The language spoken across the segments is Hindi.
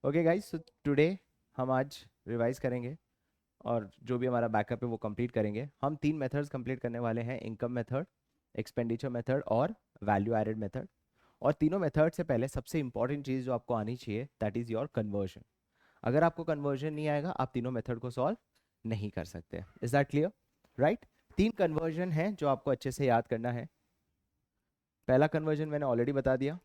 ओके गाइस, सो टुडे हम आज रिवाइज करेंगे और जो भी हमारा बैकअप है वो कंप्लीट करेंगे। हम 3 मेथड्स कंप्लीट करने वाले हैं, इनकम मेथड, एक्सपेंडिचर मेथड और वैल्यू एडेड मेथड। और तीनों मेथड से पहले सबसे इंपॉर्टेंट चीज़ जो आपको आनी चाहिए दैट इज़ योर कन्वर्जन। अगर आपको कन्वर्जन नहीं आएगा आप तीनों मेथड को सॉल्व नहीं कर सकते। Is that clear? Right. 3 conversion हैं जो आपको अच्छे से याद करना है। पहला कन्वर्जन मैंने ऑलरेडी बता दिया,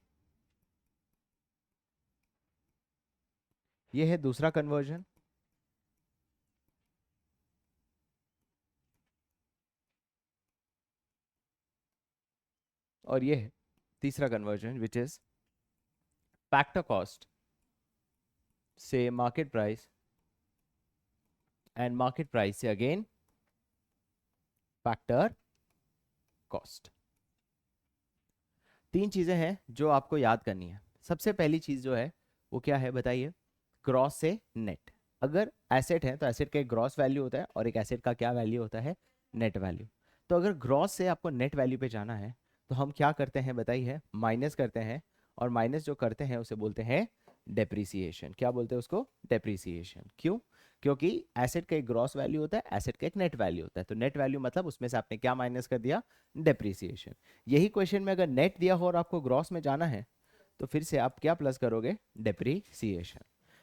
ये है दूसरा कन्वर्जन, और ये है तीसरा conversion which is factor cost से market price and market price से अगेन फैक्टर कॉस्ट। 3 चीजें हैं जो आपको याद करनी है। सबसे पहली चीज जो है वो क्या है बताइए? ग्रॉस से नेट। अगर एसेट है तो एसेट का एक ग्रॉस वैल्यू होता है और एक एसेट का क्या वैल्यू होता है? Net value. तो अगर ग्रॉस से आपको नेट वैल्यू पे जाना है तो हम क्या करते हैं बताइए? माइनस करते हैं। और माइनस जो करते हैं उसे बोलते हैं डेप्रिसिएशन। क्या बोलते हैं उसको? डेप्रिसिएशन। क्यों? क्योंकि एसेट का एक ग्रॉस वैल्यू होता है, एसेट का एक नेट वैल्यू होता है। तो नेट वैल्यू मतलब उसमें से आपने क्या माइनस कर दिया? डेप्रिसिएशन। यही क्वेश्चन में अगर नेट दिया हो और आपको ग्रॉस में जाना है तो फिर से आप क्या प्लस करोगे? डेप्रिसिएशन।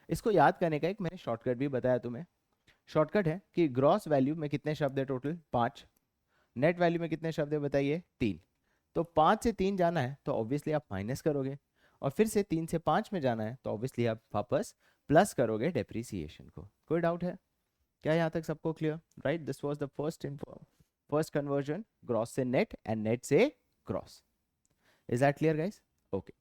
इसको याद करने का एक मैंने शॉर्टकट भी बताया तुम्हें। शॉर्टकट है कि ग्रॉस वैल्यू में कितने शब्द है? टोटल 5। नेट वैल्यू में कितने शब्द है बताइए? 3। तो 5 से 3 जाना है तो ऑब्वियसली आप माइनस करोगे, और फिर से 3 से 5 में जाना है तो ऑब्वियसली आप वापस प्लस करोगे डेप्रिसिएशन को। कोई डाउट है क्या यहाँ तक? सबको clear? Right, this was the first conversion, gross से नेट एंड नेट से gross. Is that clear guys? Okay.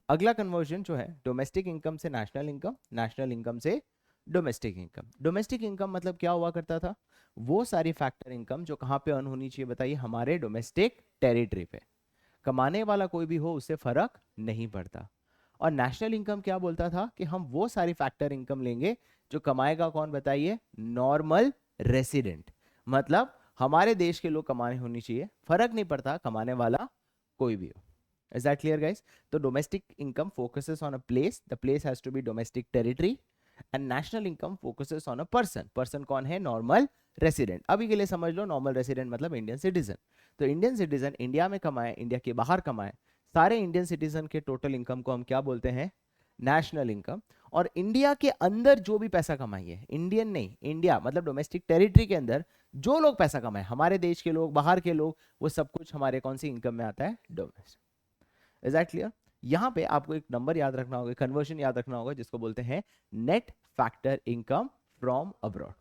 अगला कन्वर्जन जो है डोमेस्टिक इनकम से नेशनल इनकम, नेशनल इनकम से डोमेस्टिक इनकम। डोमेस्टिक इनकम मतलब क्या हुआ करता था? वो सारी फैक्टर इनकम जो कहाँ पे अर्न होनी चाहिए बताइए? हमारे डोमेस्टिक टेरिटरी पे। कमाने वाला कोई भी हो उससे फर्क नहीं पड़ता। और नेशनल इनकम क्या बोलता था? कि हम वो सारी फैक्टर इनकम लेंगे जो कमाएगा कौन बताइए? Normal resident. मतलब हमारे देश के लोग कमाने होनी चाहिए, फर्क नहीं पड़ता कमाने वाला कोई भी हो। Is that clear guys? तो domestic income focuses on a place, the place has to be domestic territory, and national income focuses on a person. person कौन है? Normal resident. अभी के लिए समझ लो नॉर्मल रेसिडेंट मतलब इंडियन सिटीजन। तो इंडियन सिटीजन इंडिया में कमाए, इंडिया के बाहर कमाए, सारे इंडियन सिटीजन के टोटल इनकम को हम क्या बोलते हैं? National income. और इंडिया के अंदर जो भी पैसा कमाइए, इंडियन नहीं, इंडिया मतलब डोमेस्टिक टेरिटरी के अंदर जो लोग पैसा कमाए, हमारे देश के लोग, बाहर के लोग, वो सब कुछ हमारे कौन सी इनकम में आता है? डोमेस्टिक। Is that clear? यहाँ पे आपको एक नंबर याद रखना होगा, कन्वर्जन याद रखना होगा, जिसको बोलते हैं net factor income from abroad.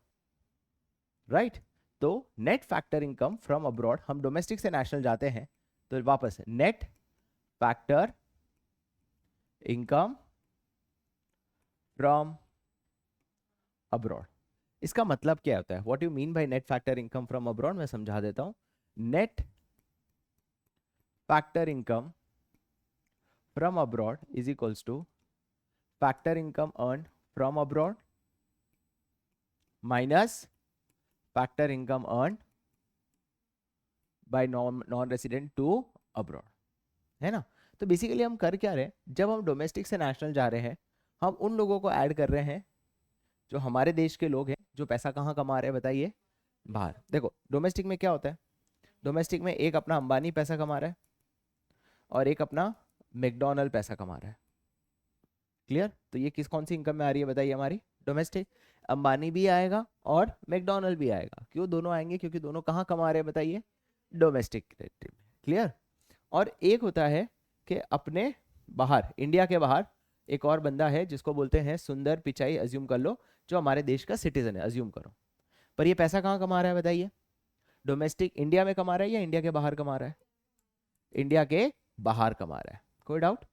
Right. तो net factor income from abroad, हम डोमेस्टिक से नेशनल जाते हैं तो वापस net factor income from abroad. इसका मतलब क्या होता है? What you mean by net factor income from abroad? मैं समझा देता हूं। Net factor income from abroad is equals to factor income earn from abroad minus factor income earn by non resident to abroad. है ना? तो बेसिकली हम कर क्या रहे हैं? जब हम डोमेस्टिक से नेशनल जा रहे हैं, हम उन लोगों को ऐड कर रहे हैं जो हमारे देश के लोग हैं, जो पैसा कहाँ कमा रहे हैं बताइए? बाहर। देखो डोमेस्टिक में क्या होता है? डोमेस्टिक में एक अपना अंबानी पैसा कमा रहा है और एक अपना मैकडॉनल्ड पैसा कमा रहा है। क्लियर? तो ये किस कौन सी इनकम में आ रही है बताइए? हमारी डोमेस्टिक। अंबानी भी आएगा और मैकडॉनल्ड भी आएगा। क्यों दोनों आएंगे? क्योंकि दोनों कहाँ कमा रहे हैं बताइए? डोमेस्टिक टेरिटरी में। क्लियर? और एक होता है कि अपने बाहर, इंडिया के बाहर एक और बंदा है जिसको बोलते हैं सुंदर पिचाई, अज्यूम कर लो, जो हमारे देश का सिटीजन है, अज्यूम करो। पर ये पैसा कहाँ कमा रहा है बताइए? डोमेस्टिक इंडिया में कमा रहा है या इंडिया के बाहर कमा रहा है? इंडिया के बाहर कमा रहा है। कोई डाउट?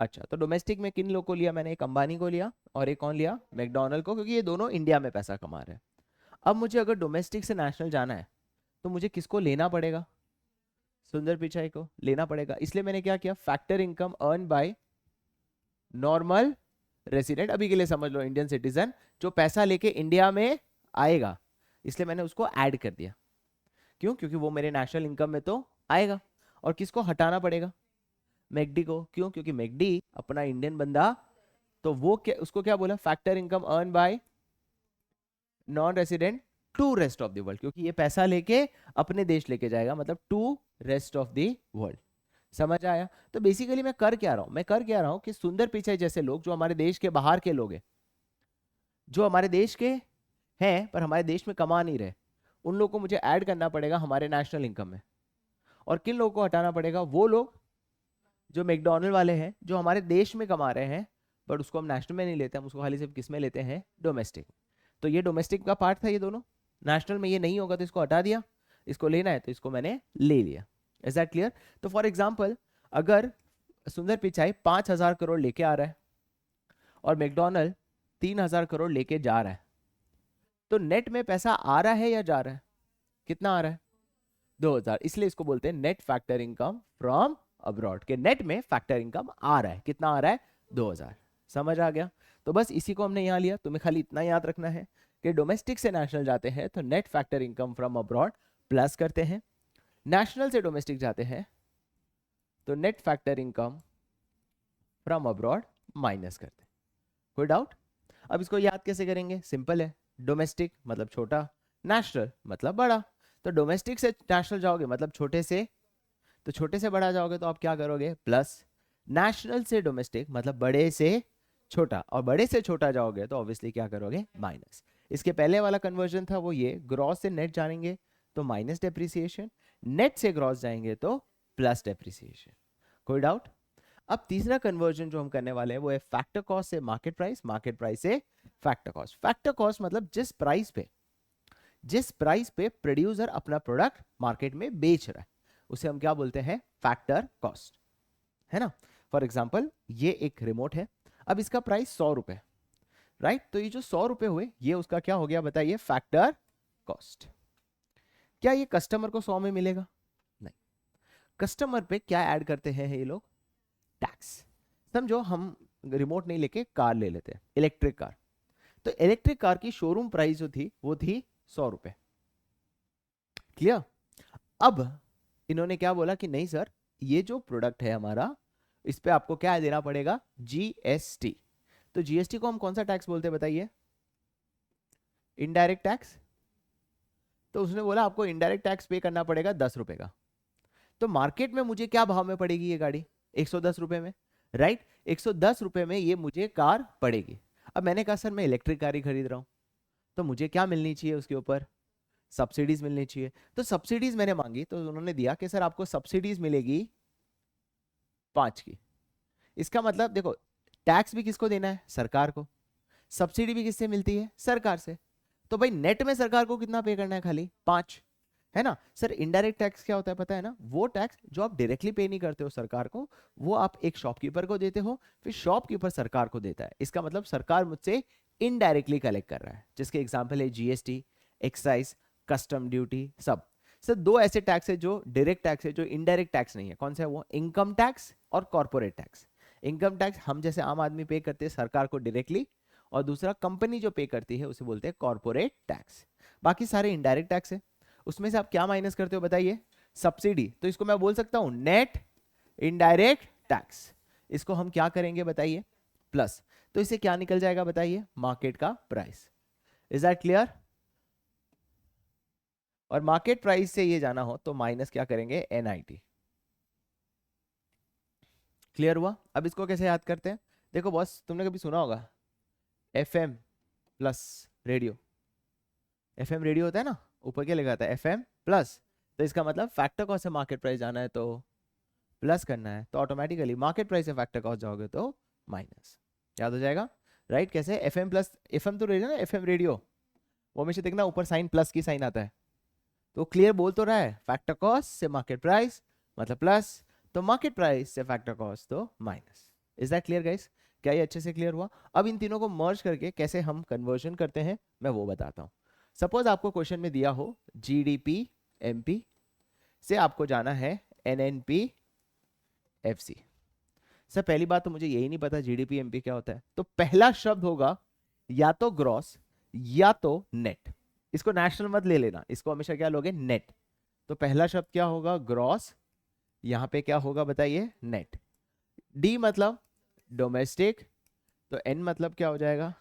अच्छा, तो डोमेस्टिक में किन लोग को लिया मैंने? एक अंबानी को लिया और एक कौन लिया? मैकडॉनल्ड को, क्योंकि ये दोनों इंडिया में पैसा कमा रहे हैं। अब मुझे अगर डोमेस्टिक से नेशनल जाना है तो मुझे किसको लेना पड़ेगा? सुंदर पिचाई को लेना पड़ेगा। इसलिए मैंने क्या किया? Factor income earn by normal resident, अभी के लिए समझ लो इंडियन सिटीजन, जो पैसा लेके इंडिया में आएगा, इसलिए मैंने उसको ऐड कर दिया। क्यों? क्योंकि वो मेरे नेशनल इनकम में तो आएगा। और किसको हटाना पड़ेगा? मैकडी को। क्यों? क्योंकि मैकडी अपना इंडियन बंदा तो वो क्या, उसको क्या बोला, factor income earn by non resident to rest of the world, क्योंकि ये पैसा लेके अपने देश लेके जाएगा, मतलब to rest of the world. समझ आया? तो बेसिकली मैं कर क्या रहा हूं, मैं कर क्या रहा हूं कि सुंदर पिचाई जैसे लोग जो हमारे देश के बाहर के लोग हैं, जो हमारे देश के हैं पर हमारे देश में कमा नहीं रहे, उन लोगों को मुझे ऐड करना पड़ेगा हमारे नेशनल इनकम में। और किन लोगों को हटाना पड़ेगा? वो लोग जो मैकडॉनल्ड वाले हैं, जो हमारे देश में कमा रहे हैं बट उसको हम नेशनल में नहीं लेते, हम उसको खाली सिर्फ किस में लेते हैं? डोमेस्टिक। तो ये डोमेस्टिक का पार्ट था, ये दोनों। नेशनल में ये नहीं होगा तो इसको हटा दिया, इसको लेना है तो इसको मैंने ले लिया। Is that clear? तो फॉर एग्जाम्पल, अगर सुंदर पिचाई 5,000 करोड़ लेके आ रहा है और मैकडॉनल्ड 3,000 करोड़ लेके जा रहा है, तो नेट में पैसा आ रहा है या जा रहा है? कितना आ रहा है? 2,000। इसलिए इसको बोलते हैं net factor income from abroad, के नेट में फैक्टर इनकम आ रहा है। कितना आ रहा है? 2,000। समझ आ गया? तो बस इसी को हमने यहां लिया। तुम्हें खाली इतना याद रखना है कि डोमेस्टिक से नेशनल जाते हैं तो net factor income from abroad plus करते हैं, नेशनल से डोमेस्टिक जाते हैं तो net factor income from abroad minus करते हैं। कोई डाउट? अब इसको याद कैसे करेंगे? सिंपल है, डोमेस्टिक मतलब छोटा, नेशनल मतलब बड़ा। तो डोमेस्टिक से नेशनल जाओगे मतलब छोटे से, तो छोटे से बड़ा जाओगे तो आप क्या करोगे? प्लस। नेशनल से डोमेस्टिक मतलब बड़े से छोटा, और बड़े से छोटा जाओगे तो ऑब्वियसली क्या करोगे? माइनस। इसके पहले वाला कन्वर्जन था वो ये, ग्रॉस से नेट जाएंगे तो माइनस डेप्रिसिएशन, नेट से ग्रॉस जाएंगे तो प्लस डेप्रिसिएशन। कोई डाउट? अब तीसरा कन्वर्जन जो हम करने वाले हैं वो है फैक्टर कॉस्ट से मार्केट प्राइस, मार्केट प्राइस से फैक्टर कॉस्ट। फैक्टर कॉस्ट मतलब जिस प्राइस पे प्रोड्यूसर अपना प्रोडक्ट मार्केट में बेच रहा है उसे हम क्या बोलते हैं? फैक्टर कॉस्ट, है ना। फॉर एग्जांपल, ये एक रिमोट है, अब इसका प्राइस 100 रुपए, राइट। तो ये जो 100 रुपए हुए ये उसका क्या हो गया बताइए? Factor cost. क्या ये कस्टमर को 100 में मिलेगा? नहीं। कस्टमर पे क्या ऐड करते हैं ये लोग? टैक्स। समझो हम रिमोट नहीं लेके कार ले लेते हैं, इलेक्ट्रिक कार। तो इलेक्ट्रिक कार की शोरूम प्राइस जो थी वो थी 100 रुपए। क्लियर? अब इन्होंने क्या बोला कि नहीं सर, ये जो प्रोडक्ट है हमारा, इस पे आपको क्या देना पड़ेगा? जीएसटी। तो जीएसटी को हम कौन सा टैक्स बोलते हैं बताइए? Indirect tax. तो उसने बोला आपको इनडायरेक्ट टैक्स पे करना पड़ेगा 10 रुपए का। तो मार्केट में मुझे क्या भाव में पड़ेगी ये गाड़ी? 110 रुपए में, राइट। 110 रुपए में ये मुझे कार पड़ेगी। अब मैंने कहा सर मैं इलेक्ट्रिक कार ही खरीद रहा हूं, तो मुझे क्या मिलनी चाहिए उसके ऊपर? सब्सिडीज मिलनी चाहिए। तो सब्सिडीज मैंने मांगी तो उन्होंने दिया कि सर आपको सब्सिडीज मिलेगी 5 की। इसका मतलब देखो, टैक्स भी किसको देना है? सरकार को। सब्सिडी भी किससे मिलती है? सरकार से। तो भाई नेट में सरकार को कितना पे करना है? खाली 5, है ना। सर इनडायरेक्ट टैक्स क्या होता है पता है ना? वो टैक्स जो आप डायरेक्टली पे नहीं करते हो सरकार को, वो आप एक शॉपकीपर को देते हो, फिर शॉपकीपर सरकार को देता है। इसका मतलब सरकार मुझसे इनडायरेक्टली कलेक्ट कर रहा है, जिसके एग्जांपल है जीएसटी, एक्साइज, कस्टम ड्यूटी, सब। सर दो ऐसे टैक्स है जो डायरेक्ट टैक्स है, जो इनडायरेक्ट टैक्स नहीं है। कौन सा है वो? इनकम टैक्स और कॉर्पोरेट टैक्स। इनकम टैक्स हम जैसे आम आदमी पे करते हैं सरकार को डायरेक्टली, और दूसरा कंपनी जो पे करती है उसे बोलते हैं कॉर्पोरेट टैक्स। बाकी सारे इनडायरेक्ट टैक्स है। उसमें से आप क्या माइनस करते हो बताइए? सब्सिडी। तो इसको मैं बोल सकता हूं नेट इनडायरेक्ट टैक्स। इसको हम क्या करेंगे बताइए? प्लस। तो इसे क्या निकल जाएगा बताइए? मार्केट का प्राइस। Is that clear? और मार्केट प्राइस से ये जाना हो तो माइनस क्या करेंगे? एनआईटी। क्लियर हुआ? अब इसको कैसे याद करते हैं? देखो बॉस, तुमने कभी सुना होगा FM plus radio. FM radio होता है ना, ऊपर क्या लिखा था? FM plus. तो इसका मतलब फैक्टर कॉस्ट से मार्केट प्राइस जाना है तो प्लस करना है, तो ऑटोमेटिकली मार्केट प्राइस से फैक्टर कॉस्ट जाओगे तो माइनस। याद हो जाएगा, राइट। कैसे? एफएम प्लस, एफएम तो रेडियो ना, एफएम रेडियो, वो हमेशा देखना ऊपर साइन प्लस की साइन आता है। तो क्लियर बोल तो रहा है, फैक्टर कॉस्ट से मार्केट प्राइस मतलब प्लस, तो मार्केट प्राइस से फैक्टर कॉस्ट तो minus. Is that clear guys? क्या ये अच्छे से क्लियर हुआ? अब इन तीनों को मर्ज करके कैसे हम कन्वर्जन करते हैं मैं वो बताता हूं। सपोज आपको क्वेश्चन में दिया हो जीडीपी एमपी से आपको जाना है एनएनपी एफसी। सर पहली बात तो मुझे यही नहीं पता जीडीपी एमपी क्या होता है, तो पहला शब्द होगा या तो ग्रॉस या तो नेट। इसको नेशनल मत ले लेना, इसको हमेशा क्या लोगे? नेट। तो पहला शब्द क्या होगा? ग्रॉस। यहां पे क्या होगा बताइए? नेट। डी मतलब डोमेस्टिक, तो N मतलब क्या हो जाएगा,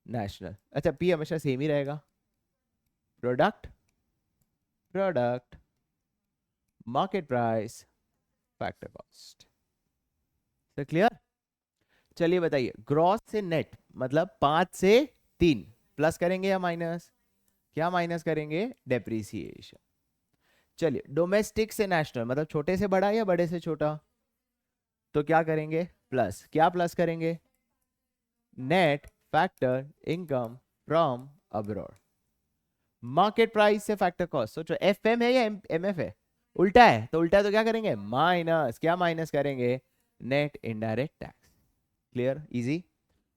नेशनल। अच्छा P हमेशा सेम ही रहेगा, product, product, market price, factor cost. तो क्लियर। चलिए बताइए, ग्रॉस से नेट मतलब 5 से 3 प्लस करेंगे या माइनस, क्या माइनस करेंगे, डेप्रीसिएशन। चलिए डोमेस्टिक से नेशनल मतलब छोटे से बड़ा या बड़े से छोटा, तो क्या करेंगे, प्लस, क्या प्लस करेंगे, net factor income from abroad. Market price से फैक्टर कॉस्ट, सोचो एफ एम है या एम एफ है, उल्टा है, तो उल्टा है तो क्या करेंगे, माइनस, क्या माइनस करेंगे, net indirect tax. Clear, easy.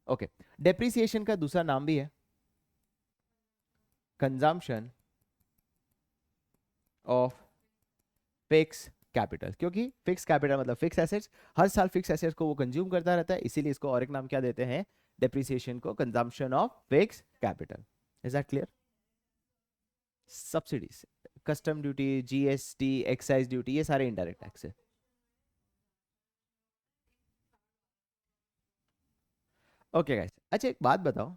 Okay, depreciation का दूसरा नाम भी है कंजम्पशन ऑफ फिक्स कैपिटल, क्योंकि फिक्स कैपिटल मतलब फिक्स एसेट्स, हर साल फिक्स एसेट्स को वो कंज्यूम करता रहता है, इसीलिए इसको और एक नाम क्या देते हैं, डेप्रिसिएशन को consumption of fix capital. Is that clear. Subsidies, custom duty, GST, excise duty, ये सारे इनडायरेक्ट टैक्स है। ओके गाइस, अच्छा एक बात बताओ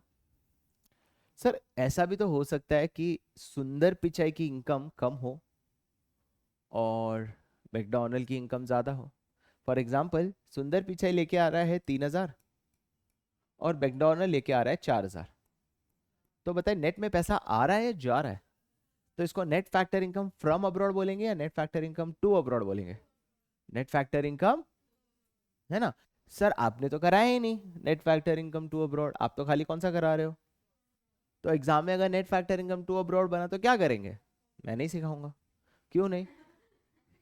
सर, ऐसा भी तो हो सकता है कि सुंदर पिचाई की इनकम कम हो और मैकडॉनल्ड की इनकम ज्यादा हो। फॉर एग्जाम्पल सुंदर पिचाई लेके आ रहा है 3,000 और मैकडॉनल्ड लेके आ रहा है 4,000, तो बताए नेट में पैसा आ रहा है या जा रहा है, तो इसको net factor income from abroad बोलेंगे या net factor income to abroad बोलेंगे, नेट फैक्टर इनकम, है ना। सर आपने तो कराया ही नहीं net factor income to abroad, आप तो खाली कौन सा करा रहे हो, तो एग्जाम में अगर net factor income to abroad बना तो क्या करेंगे, मैं नहीं सिखाऊंगा। क्यों नहीं,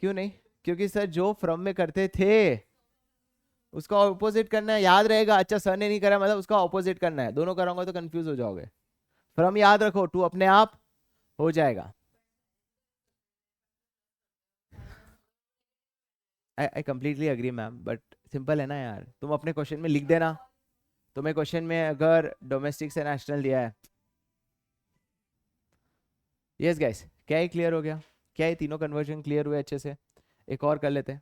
क्यों नहीं, क्योंकि सर जो फ्रॉम में करते थे उसका ऑपोजिट करना है, याद रहेगा। अच्छा सर ने नहीं करा मतलब उसका ऑपोजिट करना है, दोनों कराऊंगा तो कंफ्यूज हो जाओगे। फ्रॉम याद रखो, टू अपने आप हो जाएगा। I completely agree ma'am, but simple है ना यार, तुम अपने क्वेश्चन में लिख देना, तुम्हें क्वेश्चन में अगर डोमेस्टिक से नेशनल दिया है। यस गाइस, क्या ये क्लियर हो गया, क्या ये तीनों कन्वर्जन क्लियर हुए अच्छे से। एक और कर लेते हैं,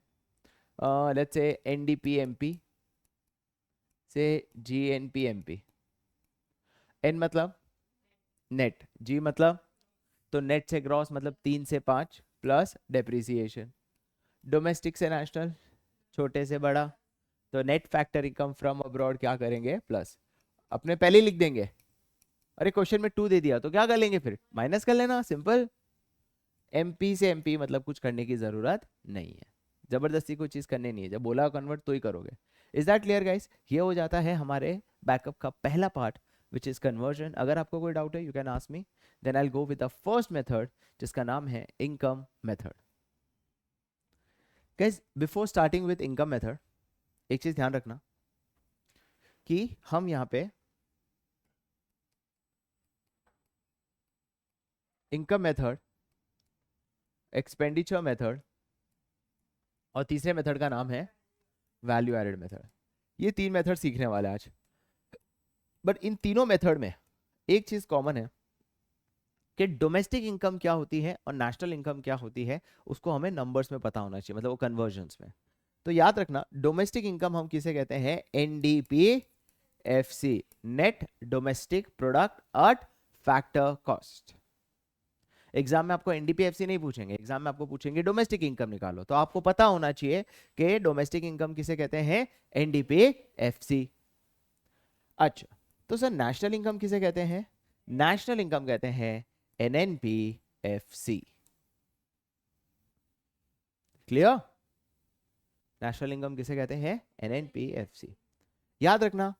लेट्स से एनडीपी एमपी से जीएनपी एमपी। एन मतलब नेट, जी मतलब, तो नेट से ग्रॉस मतलब 3 से 5 प्लस डेप्रिसिएशन। डोमेस्टिक से नेशनल छोटे से बड़ा, तो net factor income from abroad क्या करेंगे, प्लस, अपने पहले ही लिख देंगे। अरे क्वेश्चन में 2 दे दिया तो क्या कर लेंगे, फिर माइनस कर लेना, सिंपल। एमपी से एमपी मतलब कुछ करने की जरूरत नहीं है, जबरदस्ती कोई चीज करनी नहीं है, जब बोला कन्वर्ट तो ही करोगे। Is that clear guys. ये हो जाता है हमारे बैकअप का पहला पार्ट विच इज कन्वर्जन। अगर आपको कोई डाउट है you can ask me, then I will go with the first method जिसका नाम है income method. Guys before starting with income method एक चीज ध्यान रखना कि हम यहाँ पे इनकम मेथड, एक्सपेंडिचर मेथड और तीसरे मेथड का नाम है वैल्यू एडेड मेथड, ये 3 मेथड सीखने वाले आज। बट इन तीनों मेथड में एक चीज कॉमन है कि डोमेस्टिक इनकम क्या होती है और नेशनल इनकम क्या होती है उसको हमें नंबर्स में पता होना चाहिए, मतलब वो कन्वर्जन्स में। तो याद रखना डोमेस्टिक इनकम हम किसे कहते हैं, NDP FC, net domestic product at factor cost. Exam में आपको एनडीपीएफसी नहीं पूछेंगे, एग्जाम में आपको पूछेंगे डोमेस्टिक इनकम निकालो, तो आपको पता होना चाहिए कि डोमेस्टिक इनकम किसे कहते हैं, एनडीपीएफसी। अच्छा, तो सर नेशनल इनकम किसे कहते हैं, नेशनल इनकम कहते हैं एनएनपीएफसी। क्लियर, नेशनल इनकम किसे कहते हैं, एनएनपीएफसी, याद रखना।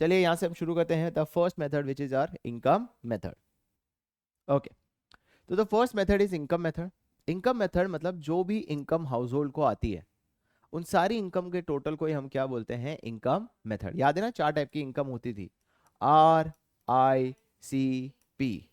चलिए यहां से हम शुरू करते हैं the first method which is our income method. Okay, तो the first method is income method. Income method मतलब जो भी इनकम हाउस होल्ड को आती है उन सारी इनकम के टोटल को ही हम क्या बोलते हैं, इनकम मेथड। याद है ना 4 टाइप की इनकम होती थी, R I C P.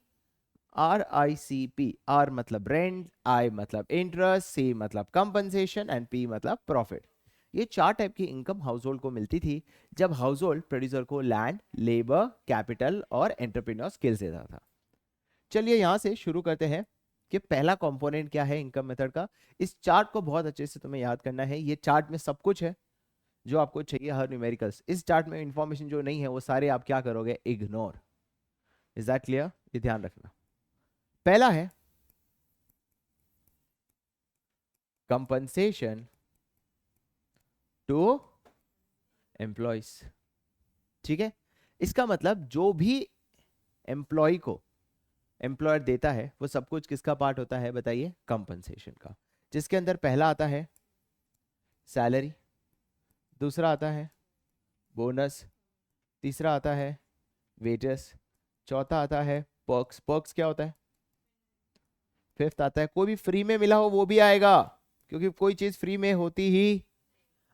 R I C P, R मतलब रेंट, आई मतलब इंटरेस्ट, सी मतलब कंपनसेशन एंड पी मतलब प्रॉफिट। ये 4 टाइप की इनकम हाउस होल्ड को मिलती थी जब हाउस होल्ड प्रोड्यूसर को लैंड, लेबर, कैपिटल और एंटरप्रेन्योर स्किल्स देता था। चलिए यहां से शुरू करते हैं कि पहला कंपोनेंट क्या है इनकम मेथड का। इस चार्ट को बहुत अच्छे से तुम्हें याद करना है, ये चार्ट में सब कुछ है, जो आपको चाहिए हर न्यूमेरिकल्स, इस चार्ट में इंफॉर्मेशन जो नहीं है वो सारे आप क्या करोगे, इग्नोर। Is that clear? ये ध्यान रखना। पहला है कंपनसेशन टू एम्प्लॉयज। ठीक है, इसका मतलब जो भी एम्प्लॉय को एम्प्लॉयर देता है वो सब कुछ किसका पार्ट होता है बताइए, कंपनसेशन का, जिसके अंदर पहला आता है सैलरी, दूसरा आता है बोनस, तीसरा आता है वेजेस, चौथा आता है पर्क्स। पर्क्स क्या होता है? फिफ्थ आता है कोई भी फ्री में मिला हो वो भी आएगा, क्योंकि कोई चीज फ्री में होती ही,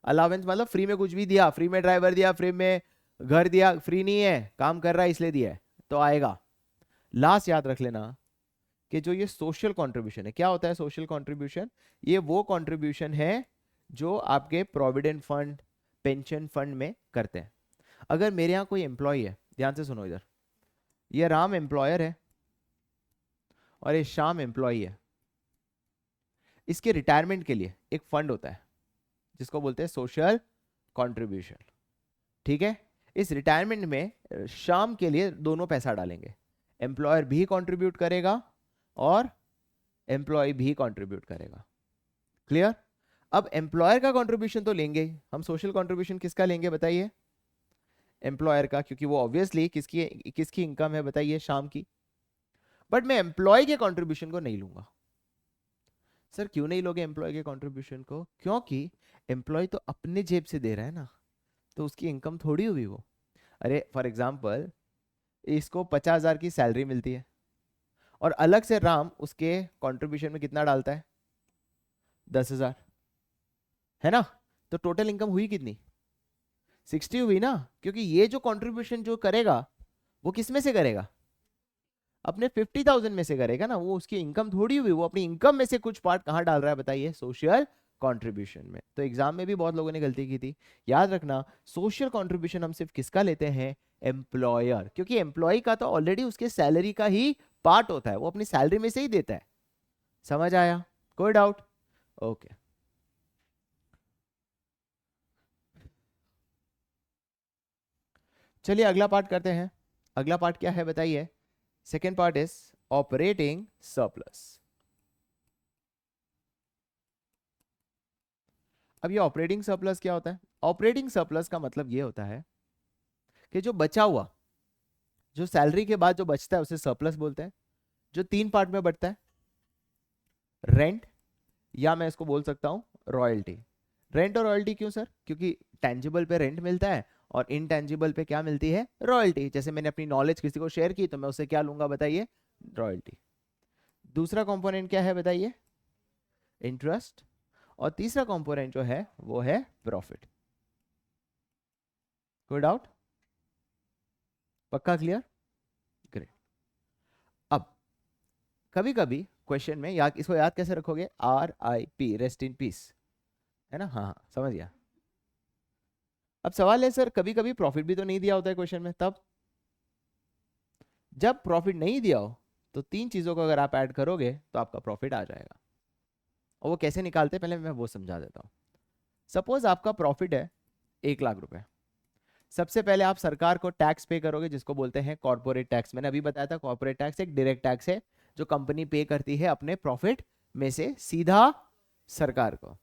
अलावेंस मतलब फ्री में कुछ भी दिया, फ्री में ड्राइवर दिया, फ्री में घर दिया, फ्री नहीं है, काम कर रहा है इसलिए दिया है, तो आएगा। लास्ट याद रख लेना कि जो ये सोशल कंट्रीब्यूशन है, क्या होता है सोशल कंट्रीब्यूशन? ये वो कंट्रीब्यूशन है जो आपके प्रोविडेंट फंड, पेंशन फंड में करते हैं। अगर मेरे यहाँ कोई एम्प्लॉय है, ध्यान से सुनो इधर, ये राम एम्प्लॉयर है और ये श्याम एम्प्लॉय है, इसके रिटायरमेंट के लिए एक फंड होता है जिसको बोलते हैं सोशल कंट्रीब्यूशन। ठीक है, इस रिटायरमेंट में श्याम के लिए दोनों पैसा डालेंगे, एम्प्लॉयर भी कंट्रीब्यूट करेगा और एम्प्लॉय भी कंट्रीब्यूट करेगा। क्लियर? अब एम्प्लॉयर का कंट्रीब्यूशन तो लेंगे ही, हम सोशल कंट्रीब्यूशन किसका लेंगे बताइए, एम्प्लॉयर का, क्योंकि वो ऑब्वियसली किसकी किसकी इनकम है बताइए, शाम की। बट मैं एम्प्लॉय के कंट्रीब्यूशन को नहीं लूंगा। सर क्यों नहीं लोगे एम्प्लॉय के कंट्रीब्यूशन को? क्योंकि एम्प्लॉय तो अपने जेब से दे रहा है ना, तो उसकी इनकम थोड़ी हुई वो। अरे फॉर एग्जाम्पल इसको 50,000 की सैलरी मिलती है और अलग से राम उसके कंट्रीब्यूशन में कितना डालता है, 10,000, है ना? तो टोटल इनकम हुई कितनी, 60 हुई ना, क्योंकि ये जो कंट्रीब्यूशन जो करेगा वो किस में से करेगा, अपने 50,000 में से करेगा ना, वो उसकी इनकम थोड़ी हुई, वो अपनी इनकम में से कुछ पार्ट कहाँ डाल रहा है बताइए, सोशल कंट्रीब्यूशन में। तो एग्जाम में भी बहुत लोगों ने गलती की थी, याद रखना सोशल कंट्रीब्यूशन हम सिर्फ किसका लेते हैं, एम्प्लॉयर, क्योंकि एम्प्लॉय का तो ऑलरेडी उसके सैलरी का ही पार्ट होता है, वो अपनी सैलरी में से ही देता है। समझ आया? कोई डाउट? ओके चलिए अगला पार्ट करते हैं। अगला पार्ट क्या है बताइए, second part is operating surplus. अब ये ऑपरेटिंग सरप्लस क्या होता है? ऑपरेटिंग सरप्लस का मतलब ये होता है कि जो बचा हुआ, जो सैलरी के बाद जो बचता है उसे सरप्लस बोलते हैं, जो तीन पार्ट में बटता है, रेंट, या मैं इसको बोल सकता हूं रॉयल्टी। रेंट और रॉयल्टी क्यों सर? क्योंकि टेंजिबल पे रेंट मिलता है और इनटेंजिबल पे क्या मिलती है, रॉयल्टी। जैसे मैंने अपनी नॉलेज किसी को शेयर की तो मैं उसे क्या लूंगा बताइए, रॉयल्टी। दूसरा कंपोनेंट क्या है बताइए, इंटरेस्ट। और तीसरा कंपोनेंट जो है वो है प्रॉफिट। कोई डाउट? पक्का क्लियर? ग्रेट। अब कभी कभी क्वेश्चन में याद, इसको याद कैसे रखोगे, RIP, रेस्ट इन पीस, है ना? हाँ हाँ समझ गया। अब सवाल है सर कभी कभी प्रॉफिट भी तो नहीं दिया होता है क्वेश्चन में, तब जब प्रॉफिट नहीं दिया हो तो तीन चीजों को अगर आप ऐड करोगे तो आपका प्रॉफिट आ जाएगा। और वो कैसे निकालते हैं पहले मैं वो समझा देता हूँ। सपोज आपका प्रॉफिट है 1,00,000 रुपए, सबसे पहले आप सरकार को टैक्स पे करोगे जिसको बोलते हैं कॉर्पोरेट टैक्स। मैंने अभी बताया था कॉर्पोरेट टैक्स एक डायरेक्ट टैक्स है जो कंपनी पे करती है अपने प्रॉफिट में से सीधा सरकार को।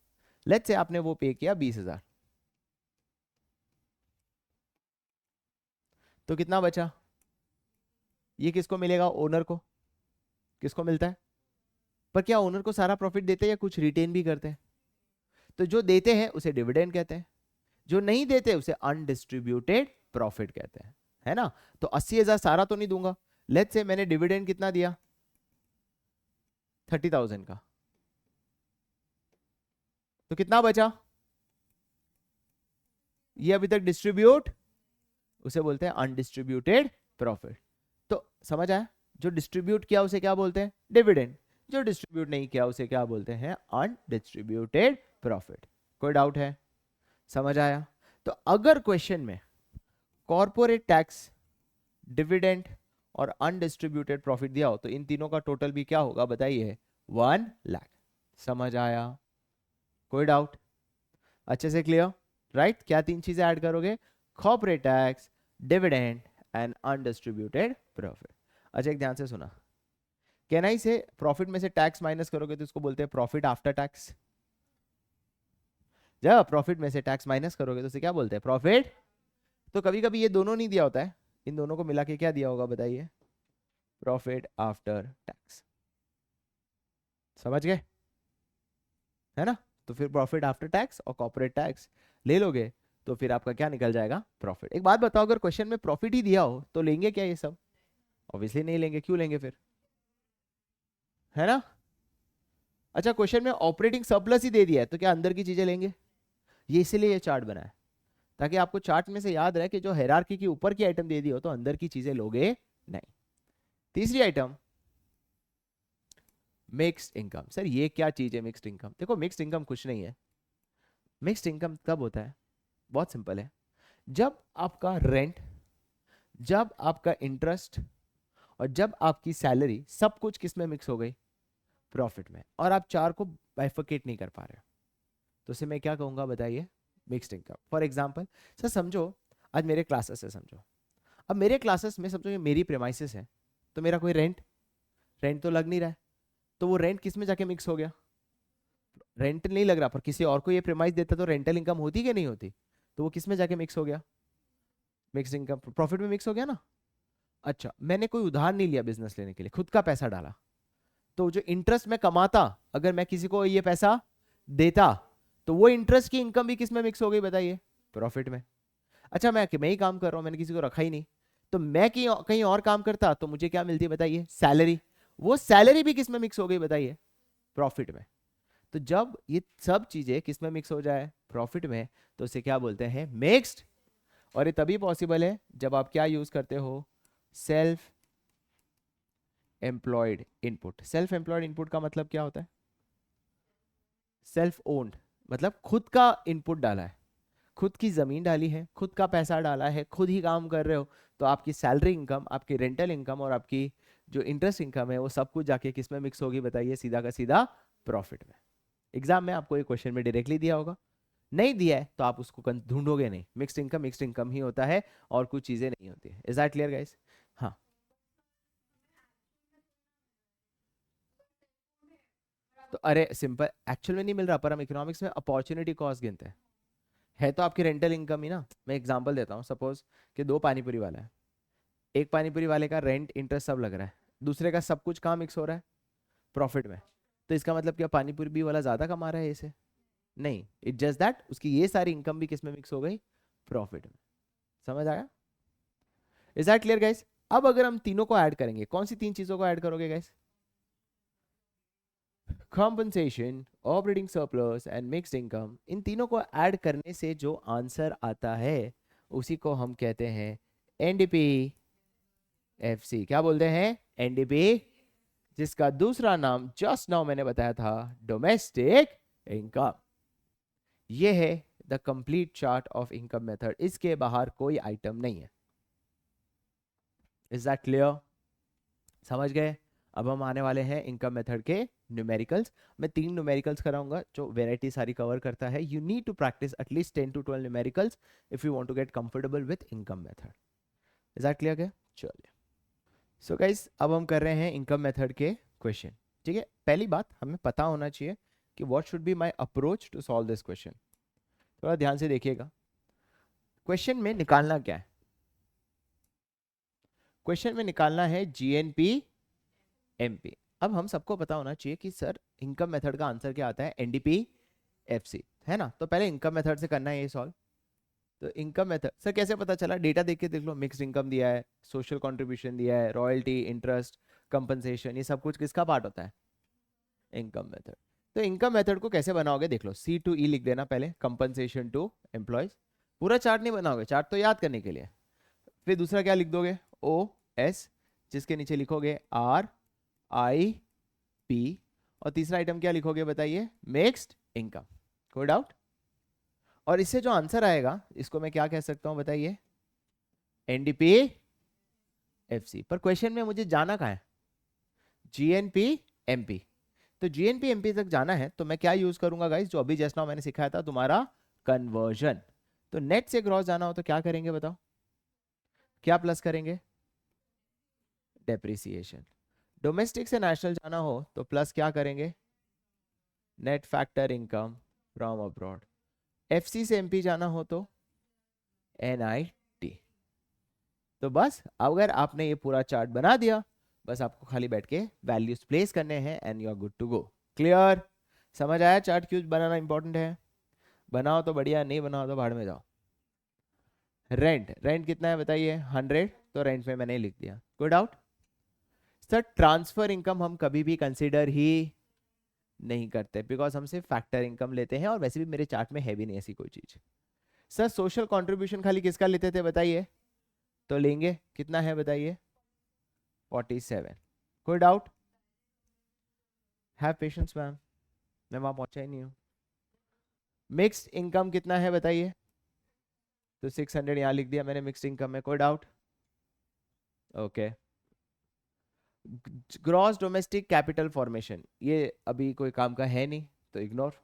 लेट्स से आपने वो पे किया 20,000, तो कितना बचा, ये किसको मिलेगा, ओनर को। किसको मिलता है? पर क्या ओनर को सारा प्रॉफिट देते हैं या कुछ रिटेन भी करते हैं? तो जो देते हैं उसे डिविडेंड कहते हैं, जो नहीं देते उसे अनडिस्ट्रीब्यूटेड प्रॉफिट कहते हैं, है ना? तो 80,000 सारा तो नहीं दूंगा, लेट्स से मैंने डिविडेंड कितना दिया, 30,000 का, तो कितना बचा, ये अभी तक डिस्ट्रीब्यूट, उसे बोलते हैं अनडिस्ट्रीब्यूटेड प्रॉफिट। तो समझ आया? जो डिस्ट्रीब्यूट किया उसे क्या बोलते हैं, डिविडेंड। जो डिस्ट्रीब्यूट नहीं किया उसे क्या बोलते हैं, अनडिस्ट्रीब्यूटेड प्रॉफिट। कोई डाउट है? समझ आया? तो अगर क्वेश्चन में कॉर्पोरेट टैक्स, डिविडेंड और अनडिस्ट्रीब्यूटेड प्रॉफिट दिया हो तो इन तीनों का टोटल भी क्या होगा बताइए, 1,00,000। समझ आया? कोई डाउट? अच्छे से क्लियर? राइट क्या तीन चीजें ऐड करोगे? Corporate tax, dividend and undistributed profit. अच्छा एक ध्यान से सुना, कैन आई से प्रॉफिट में से टैक्स माइनस करोगे तो इसको बोलते हैं प्रॉफिट आफ्टर टैक्स। जब प्रॉफिट में से टैक्स माइनस करोगे तो इसे क्या बोलते हैं? प्रॉफिट। तो कभी कभी ये दोनों नहीं दिया होता है, इन दोनों को मिला के क्या दिया होगा बताइए? Profit after tax. समझ गए? है ना? तो फिर प्रॉफिट आफ्टर टैक्स और कॉर्पोरेट टैक्स ले लोगे तो फिर आपका क्या निकल जाएगा? प्रॉफिट। एक बात बताओ, अगर क्वेश्चन में प्रॉफिट ही दिया हो तो लेंगे क्या ये सब? ऑब्वियसली नहीं लेंगे, क्यों लेंगे फिर? है ना? अच्छा क्वेश्चन में ऑपरेटिंग सरप्लस ही दे दिया है तो क्या अंदर की चीजें लेंगे? ये इसीलिए ये चार्ट बना है, ताकि आपको चार्ट में से याद रहे कि जो हायरार्की की ऊपर की आइटम दे दी हो तो अंदर की चीजें लोगे नहीं। तीसरी आइटम मिक्स्ड इनकम। सर ये क्या चीज है मिक्स्ड इनकम? देखो मिक्स्ड इनकम कुछ नहीं है। मिक्स्ड इनकम कब होता है? बहुत सिंपल है, जब आपका रेंट, जब आपका इंटरेस्ट और जब आपकी सैलरी सब कुछ किस में मिक्स हो गई? प्रॉफिट में, और आप चार को बाइफरकेट नहीं कर पा रहे हो, तो उसे मैं क्या कहूंगा बताइए? Mixed income. For example sir समझो आज मेरे क्लासेस है, समझो अब मेरे क्लासेस में समझो ये मेरी प्रेमाइसिस है, तो मेरा कोई रेंट रेंट तो लग नहीं रहा है, तो वो रेंट किस में जाके मिक्स हो गया? रेंट नहीं लग रहा, पर किसी और को ये प्रेमाइस देता तो रेंटल इनकम होती कि नहीं होती? तो वो किस में जाके मिक्स हो गया? मिक्स इनकम, प्रॉफिट में मिक्स हो गया ना। अच्छा मैंने कोई उधार नहीं लिया बिजनेस लेने के लिए, खुद का पैसा डाला, तो जो इंटरेस्ट मैं कमाता, अगर मैं किसी को ये पैसा देता तो वो इंटरेस्ट की इनकम भी किस में मिक्स हो गई बताइए? प्रॉफिट में। अच्छा मैं ही काम कर रहा हूं, मैंने किसी को रखा ही नहीं, तो मैं कहीं और काम करता तो मुझे क्या मिलती है बताइए? सैलरी। वो सैलरी भी किस में मिक्स हो गई बताइए? प्रॉफिट में। तो जब ये सब चीजें किस में मिक्स हो जाए? प्रॉफिट में, तो उसे क्या बोलते हैं? मिक्स्ड। और ये तभी पॉसिबल है जब आप क्या यूज करते हो? Self employed input. Self employed input का मतलब क्या होता है? सेल्फ ओन्ड, मतलब खुद का इनपुट डाला है, खुद की जमीन डाली है, खुद का पैसा डाला है, खुद ही काम कर रहे हो, तो आपकी सैलरी इनकम, आपकी रेंटल इनकम और आपकी जो इंटरेस्ट इनकम है वो सब कुछ जाके किस में मिक्स होगी बताइए? सीधा का सीधा प्रॉफिट में। एग्जाम में आपको एक क्वेश्चन में डायरेक्टली दिया होगा, नहीं दिया है तो आप उसको ढूंढोगे नहीं। मिक्स्ड इनकम ही होता है और कुछ चीजें नहीं होती है। Is that clear guys? हाँ। तो अरे सिंपल, एक्चुअल में नहीं मिल रहा, पर हम इकोनॉमिक्स में अपॉर्चुनिटी कॉस्ट गिनते हैं। है तो आपकी रेंटल इनकम ही ना। मैं एग्जांपल देता हूँ, सपोज कि दो पानीपुरी वाला है, एक पानीपुरी वाले का रेंट इंटरेस्ट सब लग रहा है, दूसरे का सब कुछ कहाँ मिक्स हो रहा है? प्रॉफिट में। तो इसका मतलब क्या पानीपुरी वाला ज्यादा कमा रहा है इसे? नहीं, इट जस्ट दैट उसकी ये सारी इनकम भी किस में मिक्स हो गई? प्रॉफिट में। समझ आया? Is that clear guys? अब अगर हम तीनों को ऐड करेंगे, कौन सी तीन चीजों को ऐड करोगे guys? Compensation, operating surplus and mixed income. इन तीनों को ऐड करने से जो आंसर आता है उसी को हम कहते हैं एनडीपी एफसी। क्या बोलते हैं? एनडीपी, जिसका दूसरा नाम जस्ट नाउ मैंने बताया था, डोमेस्टिक इनकम। ये है the complete chart of income method, इसके बाहर कोई आइटम नहीं है। Is that clear? समझ गए? अब हम आने वाले हैं इनकम मेथड के न्यूमेरिकल्स। मैं 3 न्यूमेरिकल्स कराऊंगा जो वेराइटी सारी कवर करता है। You need to practice at least 10 to 12 numericals if you want to get comfortable with income method. Is that clear? क्या? चलिए सो गाइस अब हम कर रहे हैं इनकम मेथड के क्वेश्चन। ठीक है, पहली बात हमें पता होना चाहिए कि what should be my approach to solve this question. थोड़ा ध्यान से देखिएगा, क्वेश्चन में निकालना क्या है? क्वेश्चन में निकालना है जीएनपी एमपी। अब हम सबको पता होना चाहिए कि सर इनकम मेथड का आंसर क्या आता है? एनडीपी एफसी, है ना? तो पहले इनकम मेथड से करना है ये सॉल्व। तो इनकम मेथड सर कैसे पता चला? डेटा देख के देख लो, मिक्स्ड इनकम दिया है, सोशल कंट्रीब्यूशन दिया है, रॉयल्टी, इंटरेस्ट, कंपनसेशन, ये सब कुछ किसका पार्ट होता है? Income method. तो इनकम मेथड को कैसे बनाओगे देख लो, सी टू ई लिख देना पहले, कंपनसेशन टू एम्प्लॉयज। पूरा चार्ट नहीं बनाओगे, चार्ट तो याद करने के लिए। फिर दूसरा क्या लिख दोगे? ओ एस, जिसके नीचे लिखोगे आर आई पी। और तीसरा आइटम क्या लिखोगे बताइए? Mixed income. कोई डाउट? और इससे जो आंसर आएगा इसको मैं क्या कह सकता हूं बताइए? NDP FC. पर क्वेश्चन में मुझे जाना कहाँ है? GNP MP. तो जीएनपी एमपी तक जाना है तो मैं क्या यूज करूंगा गाइस? जो अभी जस्ट नाउ मैंने सिखाया था, तुम्हारा कन्वर्जन। तो नेट से ग्रॉस जाना हो तो क्या करेंगे बताओ, क्या प्लस करेंगे, डेप्रिसिएशन। डोमेस्टिक से नेशनल जाना हो तो प्लस क्या करेंगे, net factor income from abroad. FC से एमपी जाना हो तो एनआईटी। तो बस अगर आपने ये पूरा चार्ट बना दिया, बस आपको खाली बैठ के वैल्यूज प्लेस करने हैं and you are good to go. Clear, समझ आया चार्ट क्यों बनाना इंपॉर्टेंट है। बनाओ तो बढ़िया, नहीं बनाओ तो भाड़ में जाओ। रेंट, रेंट कितना है बताइए, 100, तो रेंट में मैंने लिख दिया। कोई डाउट सर? ट्रांसफर इनकम हम कभी भी कंसीडर ही नहीं करते, बिकॉज हम सिर्फ फैक्टर इनकम लेते हैं, और वैसे भी मेरे चार्ट में है भी नहीं ऐसी कोई चीज। सर सोशल कंट्रीब्यूशन खाली किसका लेते थे बताइए, तो लेंगे, कितना है बताइए, 47। कोई डाउट? हैव पेशेंस मैम, मैं वहां पहुंचा ही नहीं हूं। मिक्स्ड इनकम कितना है बताइए, तो 600 यहां लिख दिया मैंने मिक्स्ड इनकम में। कोई doubt? Okay. Gross domestic capital formation, ये अभी कोई काम का है नहीं तो इग्नोर।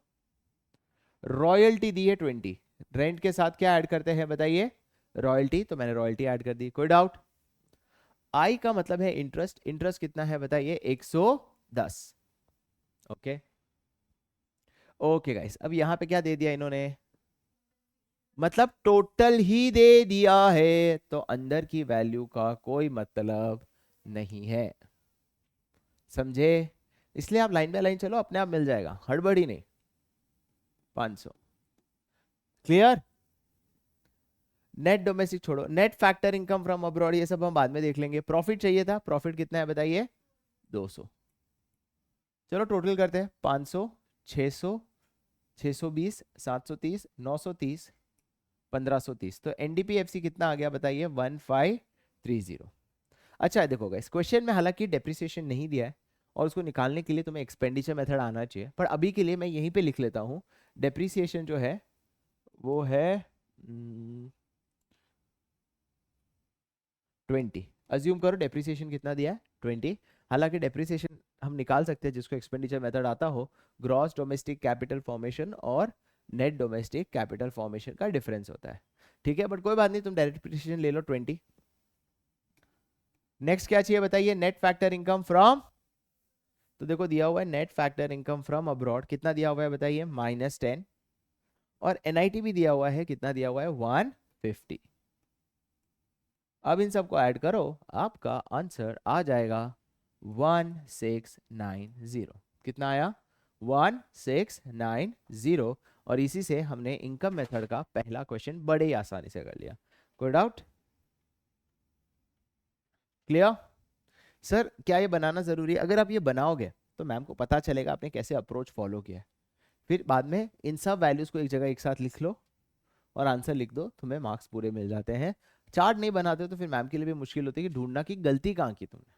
रॉयल्टी दी है 20, रेंट के साथ क्या ऐड करते हैं बताइए, रॉयल्टी, तो मैंने रॉयल्टी ऐड कर दी। कोई डाउट? आई का मतलब है इंटरेस्ट, इंटरेस्ट कितना है बताइए, 110। ओके ओके गाइस, अब यहां पे क्या दे दिया इन्होंने, मतलब टोटल ही दे दिया है, तो अंदर की वैल्यू का कोई मतलब नहीं है, समझे? इसलिए आप लाइन बाय लाइन चलो, अपने आप मिल जाएगा, हड़बड़ी नहीं। 500। क्लियर? नेट डोमेस्टिक छोड़ो, net factor income from abroad ये सब हम बाद में देख लेंगे। प्रॉफिट चाहिए था, प्रॉफिट कितना है बताइए, 200। चलो टोटल करते हैं, 500, 600, 620, 730, 930, 1530, तो एनडीपीएफसी कितना आ गया बताइए, 1530। अच्छा देखो गाइस, क्वेश्चन में हालांकि डेप्रिसिएशन नहीं दिया है, और उसको निकालने के लिए तुम्हें एक्सपेंडिचर मेथड आना चाहिए, पर अभी के लिए मैं यहीं पे लिख लेता हूं। डेप्रिसिएशन जो है वो है 20। अज्यूम करो डेप्रिसिएशन कितना दिया है, 20। हालांकि डेप्रिसिएशन हम निकाल सकते हैं जिसको एक्सपेंडिचर मेथड आता हो, ग्रॉस डोमेस्टिक कैपिटल फॉर्मेशन और नेट डोमेस्टिक कैपिटल फॉर्मेशन का डिफरेंस होता है, ठीक है, बट कोई बात नहीं, तुम डायरेक्ट डेप्रिसिएशन ले लो 20। नेक्स्ट क्या चाहिए बताइए, नेट फैक्टर इनकम फ्रॉम, तो देखो दिया हुआ है net factor income from abroad, कितना दिया हुआ है बताइए, -10, और एनआईटी भी दिया हुआ है, कितना दिया हुआ है, 150। अब इन सबको ऐड करो, आपका आंसर आ जाएगा 1690। कितना आया, 1690, और इसी से हमने इनकम मेथड का पहला क्वेश्चन बड़े ही आसानी से कर लिया। कोई डाउट? क्लियर? सर क्या ये बनाना जरूरी है? अगर आप ये बनाओगे तो मैम को पता चलेगा आपने कैसे अप्रोच फॉलो किया है, फिर बाद में इन सब वैल्यूज को एक जगह एक साथ लिख लो और आंसर लिख दो, तुम्हें मार्क्स पूरे मिल जाते हैं। चार्ट नहीं बनाते तो फिर मैम के लिए भी मुश्किल होती है कि ढूंढना कि गलती कहाँ की तुमने।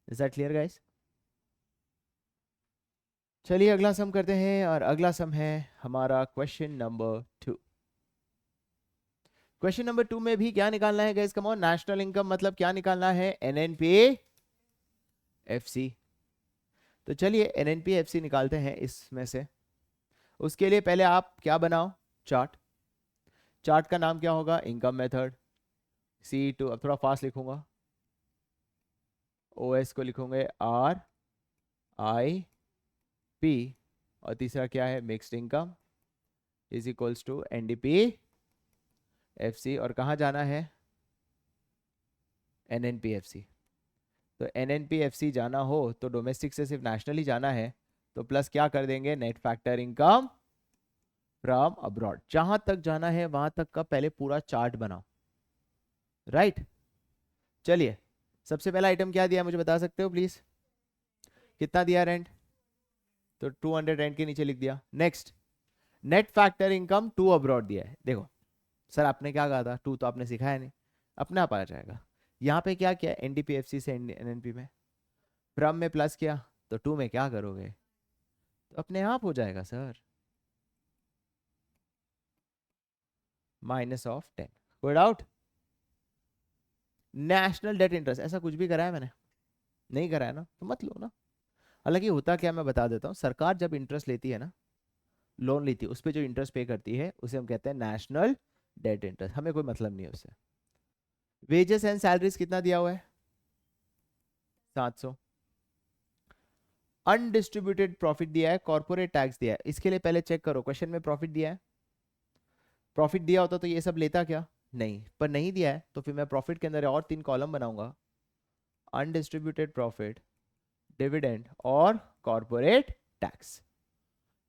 Is that clear guys? चलिए अगला सम करते हैं, और अगला सम है हमारा क्वेश्चन नंबर 2। क्वेश्चन नंबर 2 में भी क्या निकालना है guys, come on, national income मतलब क्या निकालना है, एनएनपी एफसी। तो चलिए एनएनपी एफसी निकालते हैं इसमें से। उसके लिए पहले आप क्या बनाओ, चार्ट। चार्ट का नाम क्या होगा, इनकम मेथड, C2, अब थोड़ा फास्ट लिखूंगा, OS को लिखूंगे RIP, और तीसरा क्या है, mixed income is equals to NDP FC, और कहाँ जाना है, एनएनपीएफसी। तो एनएनपीएफसी जाना हो तो डोमेस्टिक से सिर्फ नेशनल ही जाना है, तो प्लस क्या कर देंगे, net factor income from abroad. जहां तक जाना है वहां तक का पहले पूरा चार्ट बनाओ, राइट? चलिए सबसे पहला आइटम क्या दिया मुझे बता सकते हो प्लीज, कितना दिया रेंट, तो 200 रेंट के नीचे लिख दिया। Next, net factor income to abroad दिया है। देखो सर आपने क्या कहा था, टू तो आपने सिखाया नहीं, अपने आप आ जाएगा। यहाँ पे क्या किया, एनडीपीएफसी से एनएनपी में, फ्रॉम में प्लस किया, तो टू में क्या करोगे, तो अपने आप हो जाएगा सर, -10। कोई डाउट? नेशनल डेट इंटरेस्ट ऐसा कुछ भी कराया मैंने, नहीं कराया ना, तो मत लो ना। हालांकि होता क्या मैं बता देता हूँ, सरकार जब इंटरेस्ट लेती है ना, लोन ली थी उस पर जो इंटरेस्ट पे करती है उसे हम कहते हैं नेशनल डेट इंटरेस्ट, हमें कोई मतलब नहीं है उससे। वेजेस एंड सैलरीज कितना दिया हुआ है? 700। अनडिस्ट्रीब्यूटेड प्रॉफिट दिया है, कॉर्पोरेट टैक्स दिया है, इसके लिए पहले चेक करो क्वेश्चन में प्रॉफिट दिया है। प्रॉफिट दिया होता तो ये सब लेता क्या? नहीं, पर नहीं दिया है तो फिर मैं प्रॉफिट के अंदर और 3 कॉलम बनाऊंगा, अनडिस्ट्रीब्यूटेड प्रॉफिट, डिविडेंड और कॉर्पोरेट टैक्स।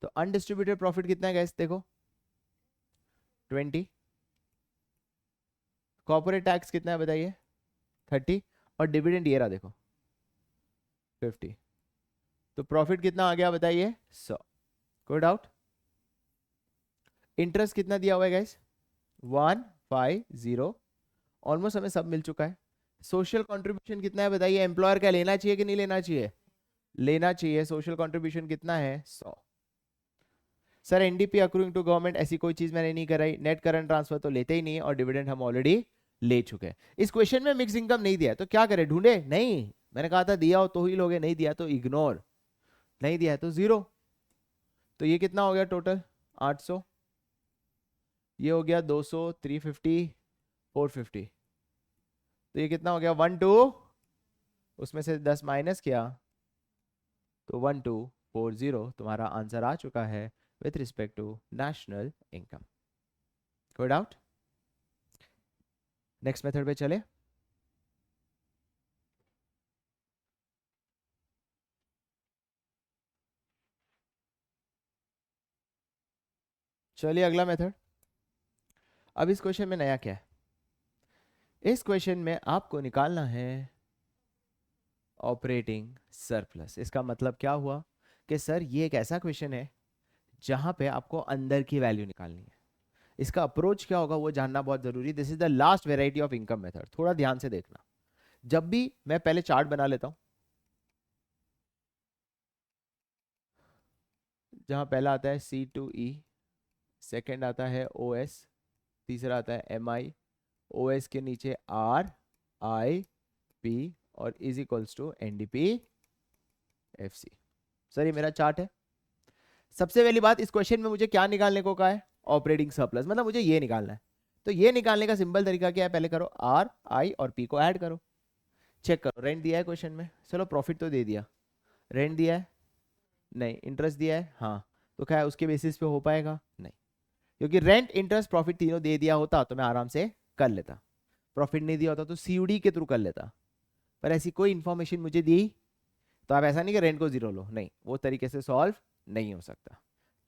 तो अनडिस्ट्रीब्यूटेड प्रॉफिट कितना है गाइस देखो 20, कॉर्पोरेट टैक्स कितना है बताइए 30, और डिविडेंड ये रहा देखो 50। तो प्रॉफिट कितना आ गया बताइए 100। कोई डाउट? इंटरेस्ट कितना दिया हुआ है गाइस 150, ऑलमोस्ट हमें सब मिल चुका है। सोशल कंट्रीब्यूशन कितना है बताइए, एम्प्लॉयर का लेना चाहिए कि नहीं लेना चाहिए? लेना चाहिए। सोशल कंट्रीब्यूशन कितना है 100। Sir NDP accruing to government, ऐसी कोई चीज मैंने नहीं कराई। नेट करंट ट्रांसफर तो लेते ही नहीं है, और डिविडेंड हम ऑलरेडी ले चुके हैं। इस क्वेश्चन में मिक्स इनकम नहीं दिया तो क्या करें, ढूंढे? नहीं, मैंने कहा था दिया हो तो ही लोगे, नहीं दिया तो इग्नोर, नहीं दिया है तो 0। तो ये कितना हो गया टोटल 800, ये हो गया 200, 350, 450। तो ये कितना हो गया 12, उसमें से 10 माइनस किया तो 1240 तुम्हारा आंसर आ चुका है with respect to national income. कोई डाउट? नेक्स्ट मेथड पे चले। चलिए अगला मेथड। अब इस क्वेश्चन में नया क्या है, इस क्वेश्चन में आपको निकालना है ऑपरेटिंग सरप्लस। इसका मतलब क्या हुआ कि सर ये एक ऐसा क्वेश्चन है जहां पे आपको अंदर की वैल्यू निकालनी है। इसका अप्रोच क्या होगा वो जानना बहुत जरूरी। This is the last variety of income method, थोड़ा ध्यान से देखना। जब भी मैं पहले चार्ट बना लेता हूं, जहां पहला आता है C2E, सेकंड आता है OS, तीसरा आता है MI, OS के नीचे RIP और is equals to NDP FC। Sir ये मेरा चार्ट है। सबसे पहली बात, इस क्वेश्चन में मुझे क्या निकालने को कहा है, ऑपरेटिंग सरप्लस, मतलब मुझे ये निकालना है। तो ये निकालने का सिंपल तरीका क्या है, पहले करो RI और P को ऐड करो, चेक करो रेंट दिया है क्वेश्चन में, चलो प्रॉफिट तो दे दिया, रेंट दिया है नहीं, इंटरेस्ट दिया है हाँ, तो क्या है उसके बेसिस पे हो पाएगा नहीं, क्योंकि रेंट इंटरेस्ट प्रॉफिट तीनों दे दिया होता तो मैं आराम से कर लेता, प्रॉफिट नहीं दिया होता तो COD के थ्रू कर लेता, पर ऐसी कोई इंफॉर्मेशन मुझे दी तो आप ऐसा नहीं कि रेंट को 0 लो, नहीं, वो तरीके से सॉल्व नहीं हो सकता।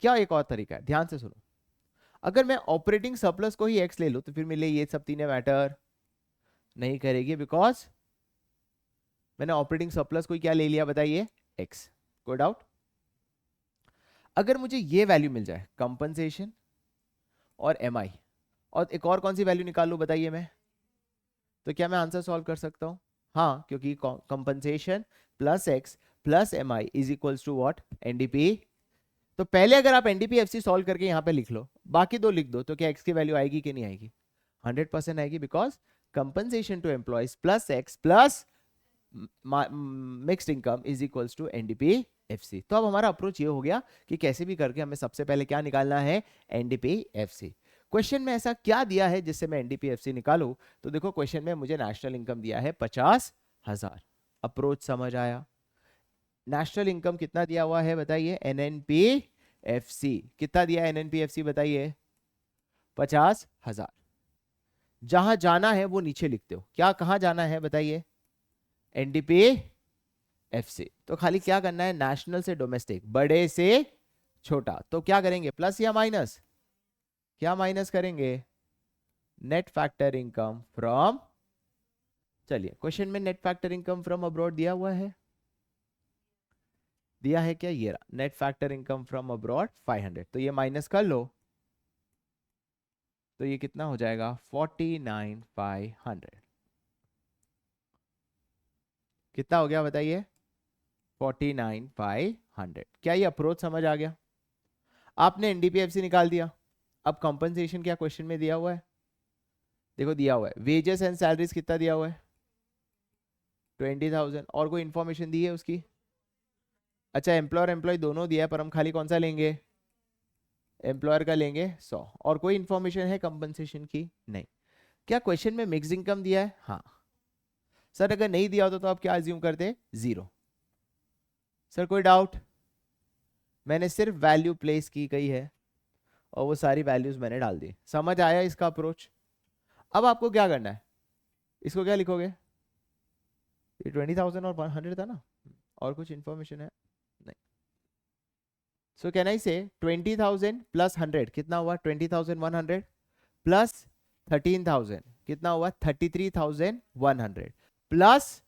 क्या एक और तरीका है, ध्यान से सुनो। अगर मैं ऑपरेटिंग सरप्लस को ही x ले लूं तो फिर मिले ये सब तीनों मैटर नहीं करेगी, बिकॉज मैंने ऑपरेटिंग सरप्लस को क्या ले लिया बताइए x। कोई डाउट? अगर मुझे ये वैल्यू मिल जाए कंपनसेशन और MI, और एक और कौन सी वैल्यू निकालूं बताइए मैं, तो क्या मैं आंसर सॉल्व कर सकता हूं? हाँ, क्योंकि compensation plus x plus MI is equals to what, NDP। तो पहले अगर आप NDP-FC सॉल्व करके यहाँ पे लिख लो, बाकी दो लिख दो, तो क्या x की वैल्यू आएगी कि नहीं आएगी? 100% आएगी, because compensation to employees plus x plus mixed income is equals to NDP-FC। तो अब हमारा अप्रोच ये हो गया कि कैसे भी करके हमें सबसे पहले क्या निकालना है, NDP-FC। क्वेश्चन में ऐसा क्या दिया है जिससे मैं NDP-FC निकालूं? तो देखो क्वेश्चन में मुझे नेशनल इनकम दिया है 50,000। अप्रोच समझ आया? नेशनल इनकम कितना दिया हुआ है बताइए, NNP-FC कितना दिया है, NNP-FC बताइए 50,000। जहां जाना है वो नीचे लिखते हो, क्या कहां जाना है बताइए, NDP-FC। तो खाली क्या करना है, नेशनल से डोमेस्टिक, बड़े से छोटा, तो क्या करेंगे प्लस या माइनस, क्या माइनस करेंगे, नेट फैक्टर इनकम फ्रॉम, चलिए क्वेश्चन में net factor income from abroad दिया हुआ है, दिया है क्या, ये रहा net factor income from abroad 500, तो ये माइनस कर लो, तो ये कितना हो जाएगा 49,500। कितना हो गया बताइए 49,500। क्या ये अप्रोच समझ आ गया? आपने NDP-FC निकाल दिया। अब कंपनसेशन क्या क्वेश्चन में दिया हुआ है, देखो दिया हुआ है वेजेस एंड सैलरीज कितना दिया हुआ है 20,000, और कोई इंफॉर्मेशन दी है उसकी? अच्छा, एम्प्लॉयर एम्प्लॉय दोनों दिया है, पर हम खाली कौन सा लेंगे, एम्प्लॉयर का लेंगे 100 और कोई इंफॉर्मेशन है कंपनसेशन की? नहीं। क्या क्वेश्चन में मिक्स इनकम दिया है? हाँ सर, अगर नहीं दिया होता तो आप क्या अज्यूम करते? 0। सर कोई डाउट? मैंने सिर्फ वैल्यू प्लेस की गई है और वो सारी वैल्यूज मैंने डाल दी। समझ आया इसका अप्रोच? अब आपको क्या करना है, इसको क्या लिखोगे? ये 20,000 और 100 था ना, और कुछ इंफॉर्मेशन है? नहीं। सो कैन आई से 20,000 प्लस 100 कितना हुआ? 20,100 प्लस 13,000 कितना हुआ? 33,100 plus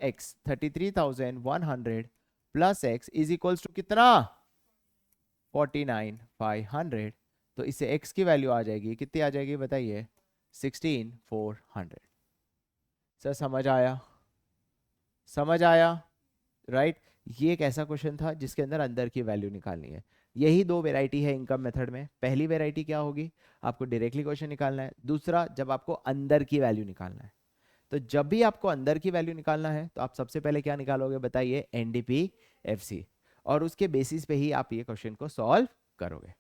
x 33,100 plus x is equals to कितना? 49,500। तो इससे x की वैल्यू आ जाएगी, कितनी आ जाएगी बताइए? 16,400। सर समझ आया? समझ आया? राइट। ये एक ऐसा क्वेश्चन था जिसके अंदर अंदर की वैल्यू निकालनी है। यही दो वेराइटी है इनकम मेथड में। पहली वेराइटी क्या होगी? आपको डायरेक्टली क्वेश्चन निकालना है। दूसरा, जब आपको अंदर की वैल्यू निकालना है। तो जब भी आपको अंदर की वैल्यू निकालना है तो आप सबसे पहले क्या निकालोगे बताइए? एनडीपी एफसी, और उसके बेसिस पे ही आप ये क्वेश्चन को सॉल्व करोगे।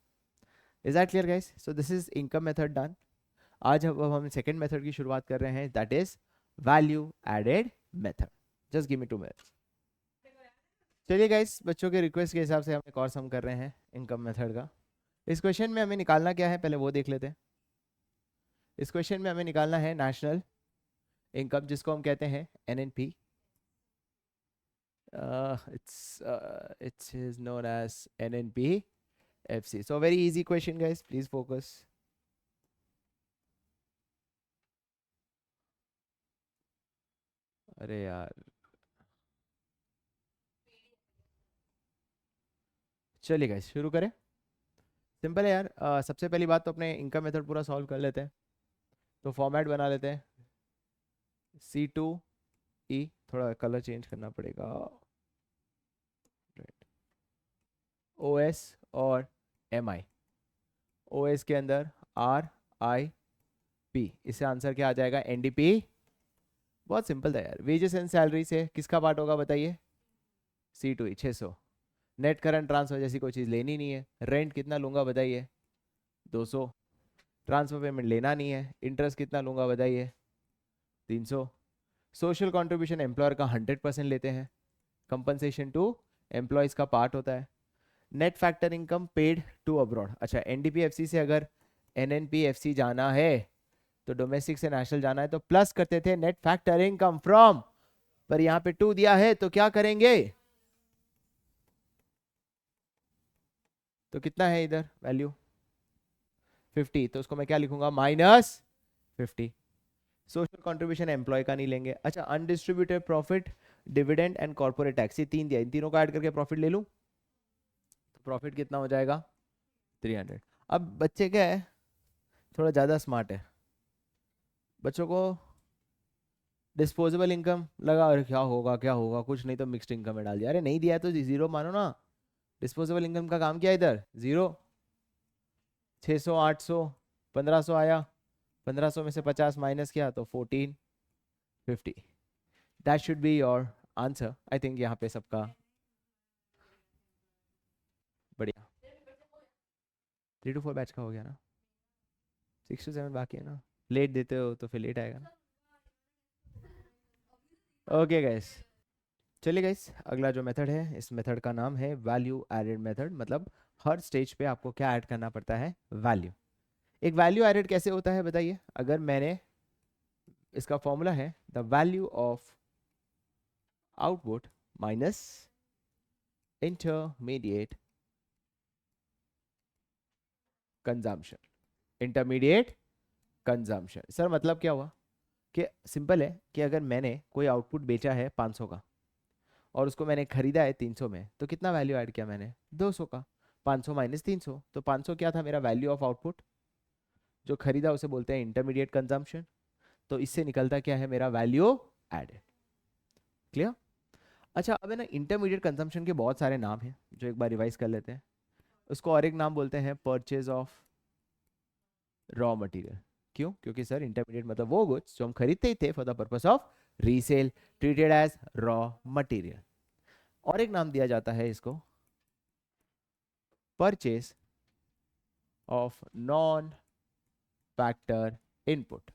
Is that clear guys? So this is income method done. आज अब हम सेकंड मेथड की शुरुआत कर रहे हैं, that is value added method. Just give me 2 minutes. चलिए गाइस, बच्चों के रिक्वेस्ट के हिसाब से हम एक और सम कर रहे हैं इनकम मेथड का। इस क्वेश्चन में हमें निकालना क्या है, पहले वो देख लेते हैं। इस क्वेश्चन में हमें निकालना है नेशनल इनकम, जिसको हम कहते हैं NNP. It is known as NNP FC. So very easy question guys, please focus. अरे यार, चलिए गाइस शुरू करें। सिंपल है यार। सबसे पहली बात तो अपने इनकम मेथड पूरा सॉल्व कर लेते हैं। तो फॉर्मेट बना लेते हैं, C2E, थोड़ा कलर चेंज करना पड़ेगा, OS और MI। OS के अंदर RIP, इससे आंसर क्या आ जाएगा? NDP। बहुत सिंपल था यार। वेजेस एंड सैलरी से किसका पार्ट होगा बताइए? C2E 600। नेट करंट ट्रांसफर जैसी कोई चीज़ लेनी नहीं है। रेंट कितना लूंगा बताइए? 200। ट्रांसफर पेमेंट लेना नहीं है। इंटरेस्ट कितना लूंगा बताइए? 300। सोशल कंट्रीब्यूशन एम्प्लॉयर का 100% लेते हैं। कंपनसेशन टू एम्प्लॉयज का पार्ट होता है। Net factor income paid to abroad. अच्छा, एनडीपीएफसी से अगर एनएनपीएफसी जाना है तो डोमेस्टिक से नेशनल जाना है तो प्लस करते थे नेट फैक्टर इनकम फ्रॉम, पर यहाँ पे 2 दिया है तो क्या करेंगे? तो कितना है इधर वैल्यू? 50, तो उसको मैं क्या लिखूंगा? -50। सोशल कंट्रीब्यूशन एम्प्लॉय का नहीं लेंगे। अच्छा, undistributed profit, dividend and corporate tax, ये 3 दिया, इन तीनों का ऐड करके प्रॉफिट ले लूं तो प्रॉफिट कितना हो जाएगा? 300। अब बच्चे क्या है, थोड़ा ज़्यादा स्मार्ट है। बच्चों को डिस्पोजेबल इनकम लगा, अरे क्या होगा क्या होगा, कुछ नहीं तो मिक्स्ड इनकम में डाल दिया। अरे नहीं दिया है तो 0 मानो ना। डिस्पोजेबल इनकम का काम किया इधर 0। 600, 800, 1500 आया। 1500 में से 50 माइनस किया तो 1450। That should be your answer. I think यहाँ पे सबका बढ़िया। 3 to 4 बैच का हो गया ना? 6 to 7 बाकी है ना? लेट देते हो तो फिर लेट आएगा ना। ओके गाइस, चलिए गाइस, अगला जो मेथड है, इस मेथड का नाम है वैल्यू एडेड मेथड। मतलब हर स्टेज पे आपको क्या ऐड करना पड़ता है? वैल्यू। एक वैल्यू एडेड कैसे होता है बताइए? अगर मैंने, इसका फॉर्मूला है the value of output minus intermediate consumption. Intermediate consumption, sir मतलब क्या हुआ? कि सिंपल है कि अगर मैंने कोई आउटपुट बेचा है 500 का और उसको मैंने खरीदा है 300 में, तो कितना वैल्यू ऐड किया मैंने? 200 का। 500 माइनस 300, तो 500 क्या था मेरा वैल्यू ऑफ आउटपुट? जो खरीदा उसे बोलते हैं इंटरमीडिएट कंजम्पशन। तो इससे निकलता क्या है मेरा? Value added. क्लियर? अच्छा, अब है ना, इंटरमीडिएट कंजम्पशन के बहुत सारे नाम हैं जो एक बार रिवाइज कर लेते हैं। उसको और एक नाम बोलते हैं परचेज ऑफ रॉ मटेरियल। क्यों? क्योंकि सर इंटरमीडिएट मतलब वो गुड्स जो हम खरीदते ही थे for the purpose of resale, treated as raw material. और एक नाम दिया जाता है इसको purchase of non factor input,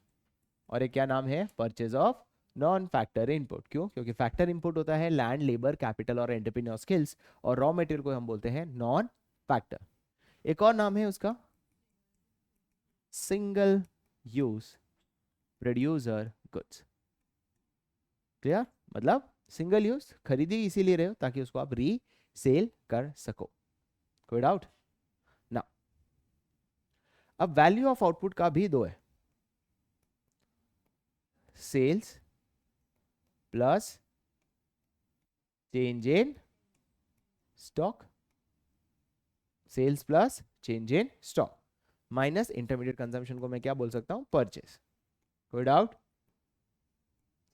और एक क्या नाम है, purchase of non factor input. क्यों? क्योंकि फैक्टर इनपुट होता है लैंड, लेबर, कैपिटल और एंटरप्रेन्योर स्किल्स, और रॉ मटेरियल को हम बोलते हैं नॉन फैक्टर। एक और नाम है उसका single use producer goods. Clear? मतलब सिंगल यूज खरीदी इसीलिए रहे हो ताकि उसको आप रीसेल कर सको। कोई डाउट ना? अब वैल्यू ऑफ आउटपुट का भी दो है, sales plus change in stock, sales plus change in stock minus intermediate consumption को मैं क्या बोल सकता हूं, परचेस। कोई डाउट?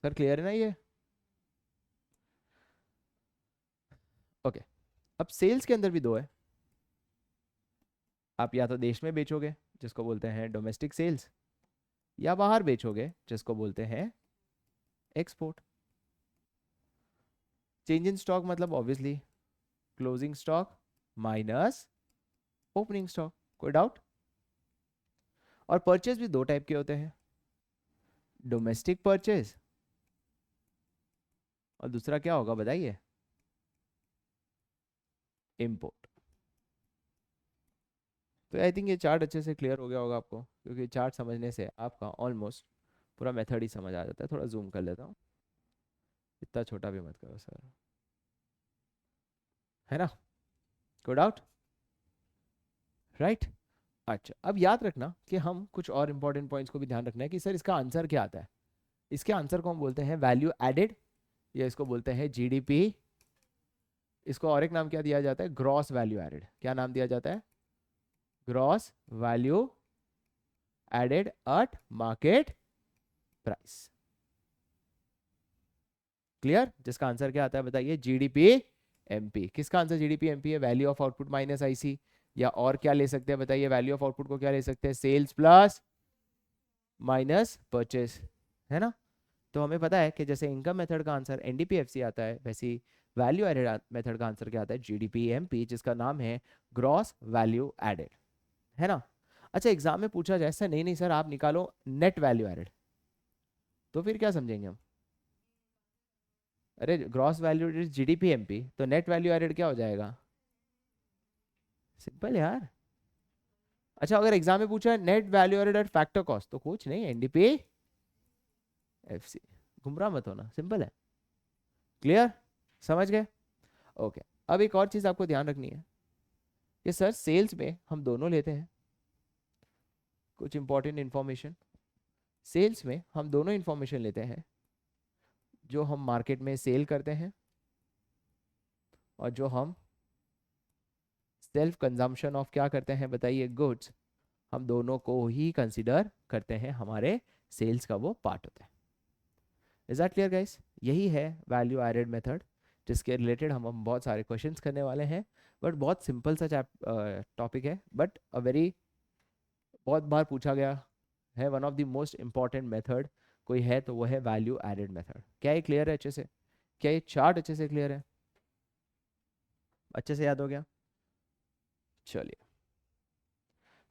सर क्लियर है ना ये? ओके। अब सेल्स के अंदर भी दो है, आप या तो देश में बेचोगे जिसको बोलते हैं डोमेस्टिक सेल्स, या बाहर बेचोगे जिसको बोलते हैं एक्सपोर्ट। चेंज इन स्टॉक मतलब obviously closing stock minus opening stock. कोई डाउट? और परचेज भी दो टाइप के होते हैं, डोमेस्टिक परचेज और दूसरा क्या होगा बताइए, इंपोर्ट। तो आई थिंक ये चार्ट अच्छे से क्लियर हो गया होगा आपको, क्योंकि चार्ट समझने से आपका ऑलमोस्ट पूरा मेथड ही समझ आ जाता है। थोड़ा जूम कर लेता हूँ, इतना छोटा भी मत करो सर, है ना? कोई डाउट? राइट। अच्छा, अब याद रखना कि हम कुछ और इंपॉर्टेंट पॉइंट्स को भी ध्यान रखना है कि सर इसका आंसर क्या आता है। इसके आंसर को हम बोलते हैं वैल्यू एडेड, या इसको बोलते हैं जीडीपी। इसको और एक नाम क्या दिया जाता है, ग्रॉस वैल्यू एडेड। क्या नाम दिया जाता है? Gross value added at market price. Clear? जिसका आंसर क्या आता है बताइए, जीडीपी एमपी। किसका आंसर जीडीपी एमपी है? Value of output minus IC. या और क्या ले सकते हैं बताइए, वैल्यू ऑफ आउटपुट को क्या ले सकते हैं, सेल्स प्लस माइनस परचेस, है ना? तो हमें पता है कि जैसे इनकम मेथड का आंसर एनडीपीएफसी आता है, वैसे ही वैल्यू एडेड मेथड का आंसर क्या आता है, जीडीपीएमपी, जिसका नाम है ग्रॉस वैल्यू एडेड, है ना? अच्छा, एग्जाम में पूछा जाए सर, नहीं नहीं सर आप निकालो नेट वैल्यू एडेड, तो फिर क्या समझेंगे हम? अरे ग्रॉस वैल्यू एडेड जीडीपीएमपी, तो नेट वैल्यू एडेड क्या हो जाएगा? सिंपल यार। अच्छा, अगर एग्जाम में पूछा है net value added at factor cost, तो कुछ नहीं, एनडीपी एफसी। गुमराह मत होना, सिंपल है। क्लियर? समझ गए? ओके। अब एक और चीज आपको ध्यान रखनी है कि सर सेल्स में हम दोनों लेते हैं, कुछ इंपॉर्टेंट इंफॉर्मेशन। सेल्स में हम दोनों इंफॉर्मेशन लेते हैं, जो हम मार्केट में सेल करते हैं और जो हम सेल्फ कंजम्पशन ऑफ क्या करते हैं बताइए, गुड्स, हम दोनों को ही कंसिडर करते हैं, हमारे सेल्स का वो पार्ट होता है। Is that clear guys? यही है वैल्यू एडेड मेथड, जिसके रिलेटेड हम बहुत सारे क्वेश्चंस करने वाले हैं। बट बहुत सिंपल सा टॉपिक है, बट अ वेरी, बहुत बार पूछा गया है, one of the most important method कोई है तो वो है वैल्यू एडेड मेथड। क्या ये क्लियर है अच्छे से? क्या ये चार्ट अच्छे से क्लियर है? अच्छे से याद हो गया? चलिए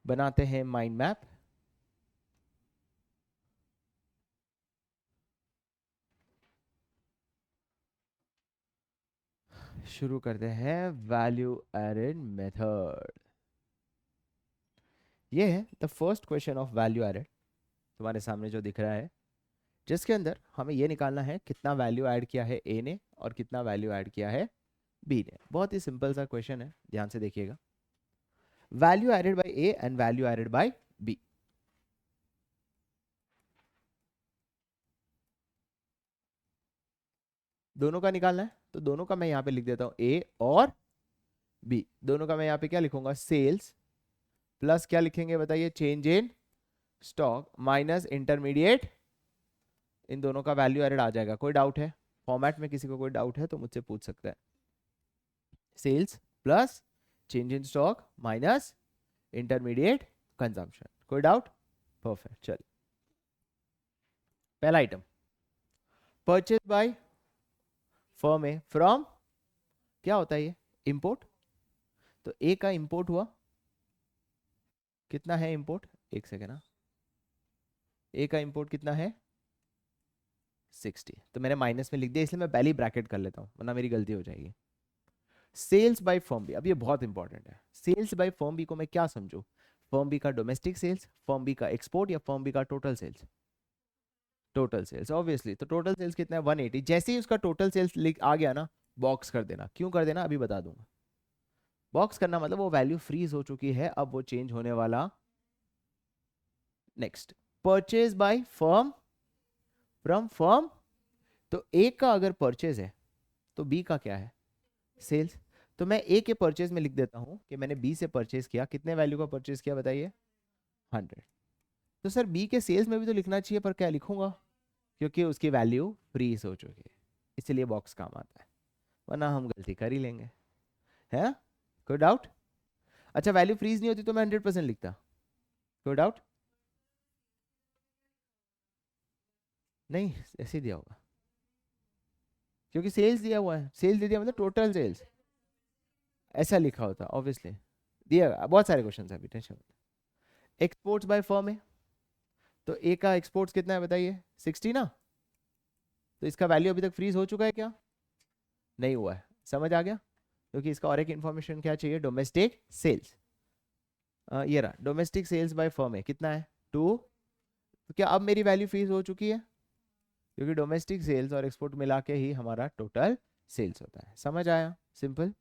बनाते हैं माइंड मैप। शुरू करते हैं वैल्यू एडेड मेथड। ये है the first question of value added, तुम्हारे सामने जो दिख रहा है, जिसके अंदर हमें ये निकालना है कितना वैल्यू ऐड किया है ए ने और कितना वैल्यू ऐड किया है बी ने। बहुत ही सिंपल सा क्वेश्चन है, ध्यान से देखिएगा। Value added by A and value added by B. दोनों का निकालना है, तो दोनों का मैं यहाँ पे लिख देता हूँ ए और बी। दोनों का मैं यहाँ पे क्या लिखूंगा, सेल्स प्लस क्या लिखेंगे बताइए, change in stock minus intermediate. इन दोनों का वैल्यू एडेड आ जाएगा। कोई डाउट है? फॉर्मेट में किसी को कोई डाउट है तो मुझसे पूछ सकता है। Sales plus change in stock minus intermediate consumption. कोई डाउट? परफेक्ट। चल, पहला item, purchase by firm A from, क्या होता है ये, इंपोर्ट। तो ए का इंपोर्ट हुआ, कितना है इंपोर्ट, एक सेकेंड ना, ए का इंपोर्ट कितना है 60, तो मैंने माइनस में लिख दिया इसलिए मैं पहले ही ब्रैकेट कर लेता हूँ वरना मेरी गलती हो जाएगी। सेल्स बाय फर्म बी, अब ये बहुत इंपॉर्टेंट है। सेल्स बाय फर्म बी को मैं क्या समझू, फर्म बी का डोमेस्टिक सेल्स, फर्म बी का एक्सपोर्ट, या फर्म बी का total sales? Total sales obviously. तो टोटल सेल्स कितना है 180, जैसे ही उसका टोटल सेल्स लिख आ गया ना, बॉक्स कर देना। क्यों कर देना अभी बता दूंगा। बॉक्स करना मतलब वो वैल्यू फ्रीज हो चुकी है, अब वो चेंज होने वाला। Next, purchase by firm from firm, तो ए का अगर परचेज है तो बी का क्या है सेल्स। तो मैं ए के परचेज में लिख देता हूं कि मैंने बी से परचेज किया, कितने वैल्यू का परचेज किया बताइए 100। तो सर बी के सेल्स में भी तो लिखना चाहिए, पर क्या लिखूंगा, क्योंकि उसकी वैल्यू फ्रीज हो चुकी है, इसलिए बॉक्स काम आता है, वरना हम गलती कर ही लेंगे। है कोई डाउट? अच्छा वैल्यू फ्रीज नहीं होती तो मैं 100% लिखता, कोई डाउट? नहीं ऐसे ही दिया होगा, क्योंकि सेल्स दिया हुआ है, सेल्स दे दिया मतलब टोटल सेल्स, ऐसा लिखा होता ऑब्वियसली। दिया बहुत सारे क्वेश्चन है अभी, टेंशन मत। एक्सपोर्ट्स बाय फर्म है, तो ए का एक्सपोर्ट्स कितना है बताइए 60 ना, तो इसका वैल्यू अभी तक फ्रीज हो चुका है क्या? नहीं हुआ है, समझ आ गया? क्योंकि इसका और एक इन्फॉर्मेशन क्या चाहिए, डोमेस्टिक सेल्स। ये रहा डोमेस्टिक सेल्स बाय फर्म है, कितना है 2। तो क्या अब मेरी वैल्यू फ्रीज हो चुकी है, क्योंकि डोमेस्टिक सेल्स और एक्सपोर्ट मिला के ही हमारा टोटल सेल्स होता है। समझ आया, सिंपल।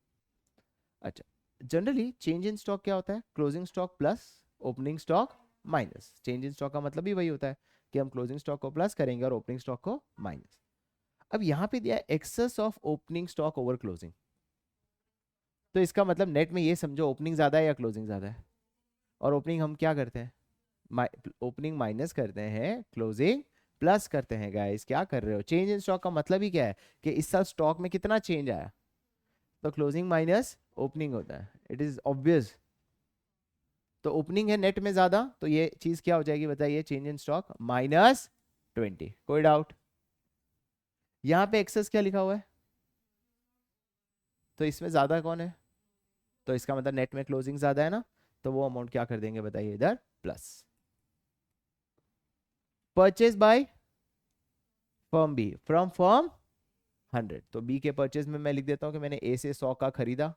अच्छा, जनरली चेंज इन स्टॉक क्या होता है, closing stock plus opening stock minus. Change in stock का मतलब भी वही होता है कि हम क्लोजिंग स्टॉक को प्लस करेंगे और ओपनिंग स्टॉक को माइनस। अब यहाँ पे दिया है excess of opening stock over closing, तो इसका मतलब नेट में ये समझो ओपनिंग ज्यादा है या क्लोजिंग ज्यादा है। और ओपनिंग हम क्या करते हैं, ओपनिंग माइनस करते हैं, क्लोजिंग प्लस करते हैं। गाइस क्या कर रहे हो, चेंज इन स्टॉक का मतलब ही क्या है कि इस साल स्टॉक में कितना चेंज आया, तो क्लोजिंग माइनस ओपनिंग होता है, इट इज ऑब्वियस। तो ओपनिंग है नेट में ज्यादा, तो ये चीज क्या हो जाएगी बताइए, चेंज इन स्टॉक -20। कोई डाउट? यहाँ पे एक्सेस क्या लिखा हुआ है, तो इसमें ज्यादा कौन है, तो इसका मतलब नेट में क्लोजिंग ज्यादा है ना, तो वो अमाउंट क्या कर देंगे बताइए इधर plus. Purchase by firm B from firm 100, तो बी के परचेज में मैं लिख देता हूँ कि मैंने ए से 100 का खरीदा।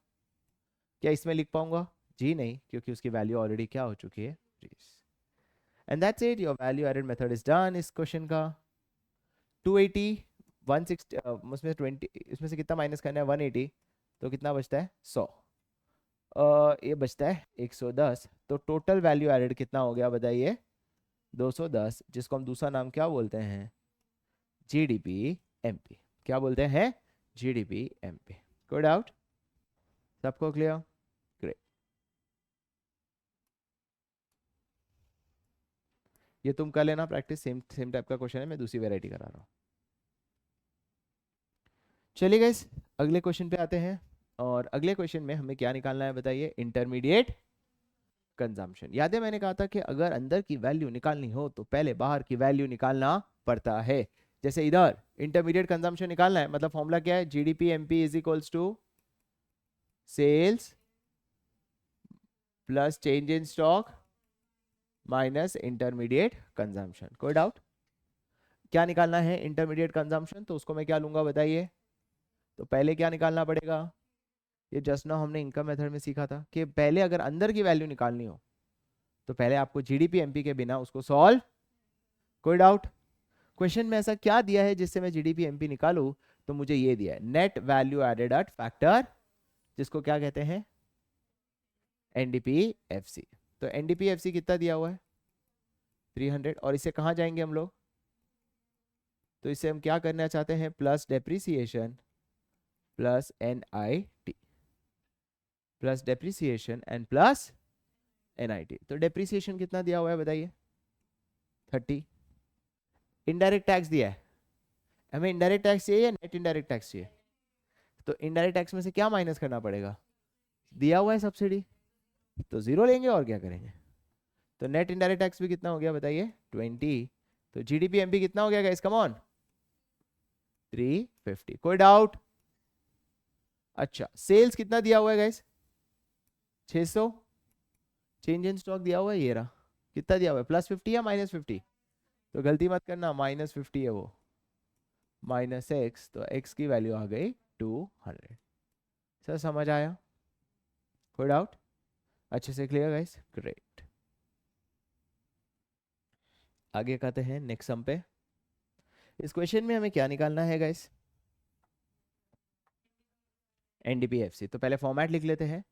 क्या इसमें लिख पाऊंगा? जी नहीं, क्योंकि उसकी वैल्यू ऑलरेडी क्या हो चुकी है, and that's it, your value added method is done इस क्वेश्चन का। 280 160 उसमें 20, इसमें से कितना माइनस करना है 180, तो कितना बचता है 100, ये बचता है 110। तो टोटल वैल्यू एडेड कितना हो गया बताइए 210, जिसको हम दूसरा नाम क्या बोलते हैं, जीडीपी एमपी। क्या बोलते हैं, जीडीपी एमपी। कोई डाउट? सबको क्लियर? ग्रेट। ये तुम कर लेना प्रैक्टिस, सेम सेम टाइप का क्वेश्चन है, मैं दूसरी वेराइटी करा रहा हूँ। चलिए गाइस अगले क्वेश्चन पे आते हैं, और अगले क्वेश्चन में हमें क्या निकालना है बताइए, इंटरमीडिएट कंजम्पशन। याद है मैंने कहा था कि अगर अंदर की वैल्यू निकालनी हो तो पहले बाहर की वैल्यू निकालना पड़ता है। जैसे इधर इंटरमीडिएट कंजम्पशन निकालना है, मतलब फॉर्मूला क्या है, GDP MP is equals to sales plus change in stock minus intermediate consumption. कोई डाउट? क्या निकालना है इंटरमीडिएट कंजम्पशन, तो उसको मैं क्या लूंगा बताइए, तो पहले क्या निकालना पड़ेगा, ये जस्ट नाउ हमने इनकम मेथड में सीखा था कि पहले अगर अंदर की वैल्यू निकालनी हो तो पहले आपको जीडीपी एमपी के बिना उसको सॉल्व। कोई डाउट? क्वेश्चन में ऐसा क्या दिया है जिससे मैं जीडीपी एमपी निकालूं, तो मुझे ये दिया है net value added at factor, जिसको क्या कहते हैं एनडीपी एफसी। तो एनडीपी एफसी कितना दिया हुआ है 300, और इसे कहाँ जाएंगे हम लोग, तो इसे हम क्या करना चाहते हैं, plus depreciation plus NIT, plus depreciation and plus NIT. तो डेप्रिसिएशन कितना दिया हुआ है बताइए 30। इनडायरेक्ट टैक्स दिया है, हमें इनडायरेक्ट टैक्स चाहिए या नेट इनडायरेक्ट टैक्स चाहिए, तो इनडायरेक्ट टैक्स में से क्या माइनस करना पड़ेगा, दिया हुआ है सब्सिडी, तो जीरो लेंगे और क्या करेंगे। तो नेट इनडायरेक्ट टैक्स भी कितना हो गया बताइए 20। तो जीडीपी एमपी कितना हो गया गाइस, कम ऑन 350। कोई डाउट? अच्छा सेल्स कितना दिया हुआ है गाइस 600, चेंज इन स्टॉक दिया हुआ है, ये रहा, कितना दिया हुआ है, +50 या -50, तो गलती मत करना, -50 है वो, -x, तो x की वैल्यू आ गई 200। सर समझ आया, कोई डाउट, अच्छे से क्लियर गाइस, ग्रेट। आगे कहते हैं नेक्स्ट सम पे। इस क्वेश्चन में हमें क्या निकालना है गाइस, एनडीपीएफसी। तो पहले फॉर्मेट लिख लेते हैं,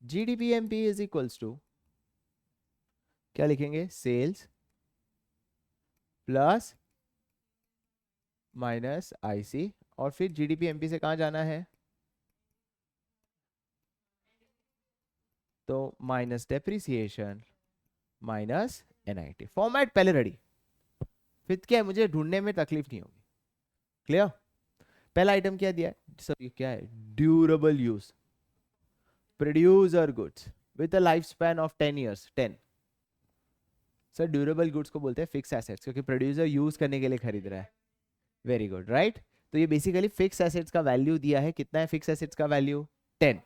जीडीपीएमपी इज इक्वल्स टू, क्या लिखेंगे, सेल्स प्लस माइनस आईसी, और फिर जीडीपीएमपी से कहाँ जाना है, तो minus depreciation minus NIT. Format पहले रेडी, फिर क्या है, मुझे ढूंढने में तकलीफ नहीं होगी, क्लियर। पहला आइटम क्या दिया है सर, ये क्या है, durable use, producer goods with a life span of 10 years, 10। Sir durable goods को बोलते हैं फिक्स एसेट्स, क्योंकि प्रोड्यूसर यूज करने के लिए खरीद रहा है, वेरी गुड, राइट। तो ये बेसिकली फिक्स एसेट्स का वैल्यू दिया है, कितना है फिक्स एसेट्स का वैल्यू, 10,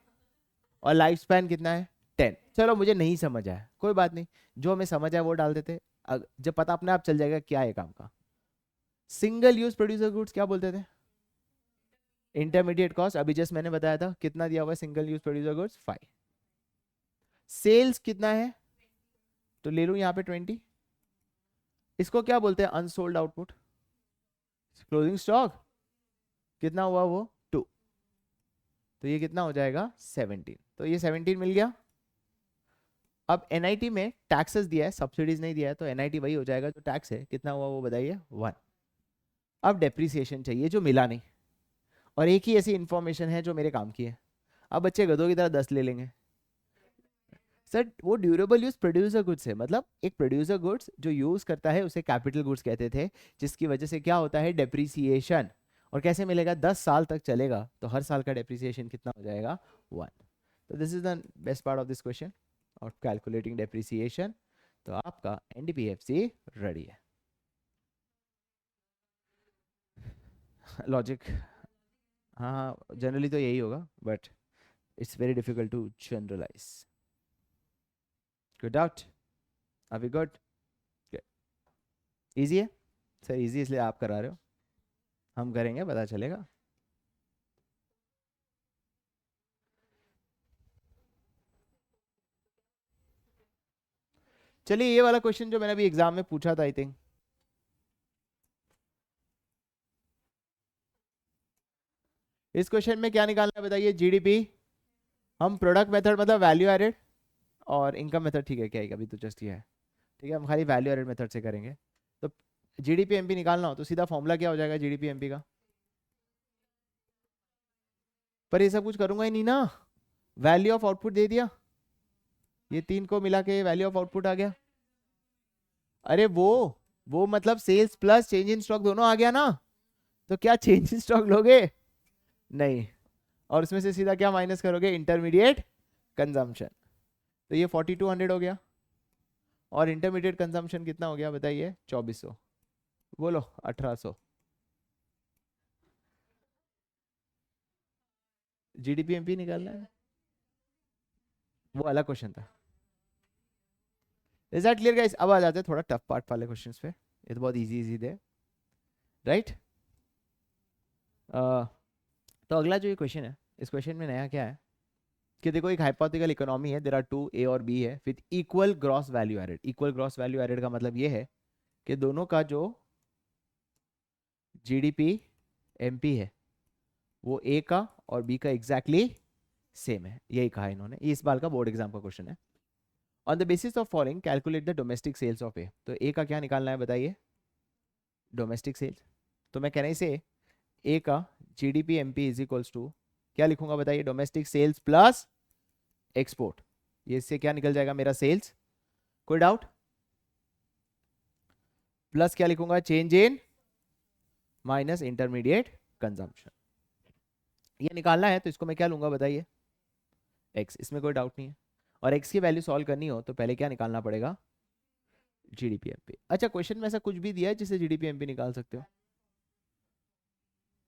और लाइफ स्पैन कितना है, 10। चलो मुझे नहीं समझ आया, कोई बात नहीं, जो हमें समझ आया वो डाल देते, जब पता अपने आप चल जाएगा क्या है काम का। सिंगल यूज प्रोड्यूसर गुड्स क्या बोलते थे, इंटरमीडिएट कॉस्ट, अभी जस्ट मैंने बताया था, कितना दिया हुआ है single use producer goods, 5। Sales कितना है, तो ले लूं यहाँ पे 20, इसको क्या बोलते हैं, अनसोल्ड आउटपुट, क्लोजिंग स्टॉक कितना हुआ वो 2, तो ये कितना हो जाएगा 17, तो ये 17 मिल गया। अब एनआईटी में टैक्सेस दिया है, सब्सिडीज नहीं दिया है, तो एनआईटी वही हो जाएगा जो टैक्स है, कितना हुआ वो बताइए, 1। अब डेप्रिसिएशन चाहिए जो मिला नहीं, और एक ही ऐसी इंफॉर्मेशन है जो मेरे काम की है। अब बच्चे गधों की तरह 10 ले लेंगे, सर वो ड्यूरेबल यूज प्रोड्यूसर गुड्स है, मतलब एक प्रोड्यूसर गुड्स जो यूज करता है उसे कैपिटल गुड्स कहते थे, जिसकी वजह से क्या होता है, डेप्रिसिएशन। और कैसे मिलेगा, 10 साल तक चलेगा, तो हर साल का डेप्रिसिएशन कितना हो जाएगा, 1। तो this is the best part of this question of calculating depreciation. तो आपका एनडीपीएफसी रेडी है। लॉजिक, हाँ हाँ जनरली तो यही होगा, but it's very difficult to generalize. Good out, are we good, easy है सर, इजी इसलिए आप करा रहे हो, हम करेंगे पता चलेगा। चलिए ये वाला क्वेश्चन जो मैंने अभी एग्जाम में पूछा था, आई थिंक, इस क्वेश्चन में क्या निकालना है बताइए, जीडीपी, हम प्रोडक्ट मेथड मतलब वैल्यू एडेड, और इनकम मेथड, ठीक है क्या है, अभी तो जस्ट ये है, ठीक है, हम खाली वैल्यू एडेड मेथड से करेंगे। तो जीडीपी एमपी निकालना हो तो सीधा फॉर्मूला क्या हो जाएगा जीडीपी एमपी का, पर ये सब कुछ करूंगा ही नहीं ना, वैल्यू ऑफ आउटपुट दे दिया, ये तीन को मिला के वैल्यू ऑफ आउटपुट आ गया। अरे वो मतलब sales plus change in stock दोनों आ गया ना, तो क्या चेंज इन स्टॉक लोगे, नहीं, और उसमें से सीधा क्या माइनस करोगे, इंटरमीडिएट कंजम्पशन, तो ये 4200 हो गया, और इंटरमीडिएट कंजम्पशन कितना हो गया बताइए, 2400, बोलो 1800। जीडीपी एमपी निकालना है, वो अलग क्वेश्चन था। इज दैट क्लियर गाइस, अब आ जाते हैं थोड़ा टफ पार्ट वाले क्वेश्चंस पे, ये तो बहुत इजी इजी थे, राइट। तो अगला जो ये क्वेश्चन है, इस क्वेश्चन में नया क्या है कि देखो एक हाइपोथेटिकल इकोनॉमी है, देयर आर 2 ए और बी है, with equal gross value added. Equal gross value added का मतलब ये है कि दोनों का जो जीडीपी एमपी है वो ए का और बी का एग्जैक्टली सेम है, यही कहा इन्होंने, ये इस बार का बोर्ड एग्जाम का क्वेश्चन है। On the basis of following calculate the domestic sales of A, तो ए का क्या निकालना है बताइए, डोमेस्टिक सेल्स। तो मैं कहना इसे ए का GDP MP is equals to, क्या लिखूंगा बताइए, डोमेस्टिक सेल्स प्लस एक्सपोर्ट, ये इससे क्या निकल जाएगा मेरा सेल्स, कोई डाउट, प्लस क्या लिखूंगा, change in minus intermediate consumption, ये निकालना है, तो इसको मैं क्या लूंगा बताइए, एक्स, इसमें कोई डाउट नहीं है। और एक्स की वैल्यू सॉल्व करनी हो तो पहले क्या निकालना पड़ेगा, जीडीपी एमपी। अच्छा क्वेश्चन में ऐसा कुछ भी दिया है जिससे जीडीपी एमपी निकाल सकते हो,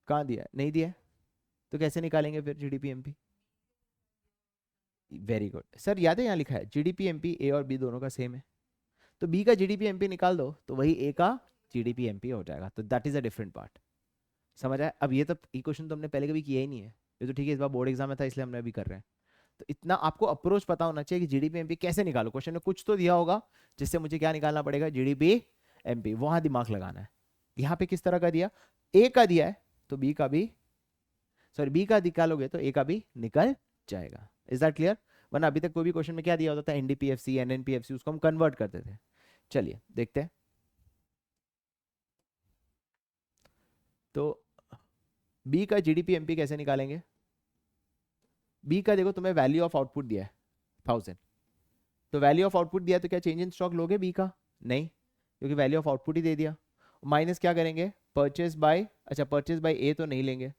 कहाँ दिया है, नहीं दिया है, तो कैसे निकालेंगे फिर GDP MP, very good sir, याद है यहाँ लिखा है जीडीपी एमपी ए और बी दोनों का सेम है, तो बी का जीडीपी एमपी निकाल दो तो वही ए का जीडीपी एमपी हो जाएगा, तो that is a different part. समझ आया? अब ये तो ये क्वेश्चन तो हमने पहले कभी किया ही नहीं है, ये तो ठीक है इस बार बोर्ड एग्जाम में था इसलिए हमने अभी कर रहे हैं। तो इतना आपको अप्रोच पता होना चाहिए कि जीडीपी एमपी कैसे निकालो, क्वेश्चन में कुछ तो दिया होगा जिससे मुझे क्या निकालना पड़ेगा, जीडीपी एमपी, वहां दिमाग लगाना है। यहाँ पे किस तरह का दिया, ए का दिया है तो बी का भी, सॉरी बी का निकालोगे तो ए का भी निकल जाएगा। Is that clear? वरना अभी तक कोई भी क्वेश्चन में क्या दिया होता था, एनडीपीएफसी एनएनपीएफसी, उसको हम कन्वर्ट करते थे। चलिए देखते हैं। तो बी का जीडीपी एमपी कैसे निकालेंगे? बी का देखो तुम्हें वैल्यू ऑफ आउटपुट दिया है 1000, तो वैल्यू ऑफ आउटपुट दिया तो क्या चेंज इन स्टॉक लोगे बी का? नहीं, क्योंकि वैल्यू ऑफ आउटपुट ही दे दिया। माइनस क्या करेंगे, परचेज बाय, अच्छा परचेज बाय ए तो नहीं लेंगे,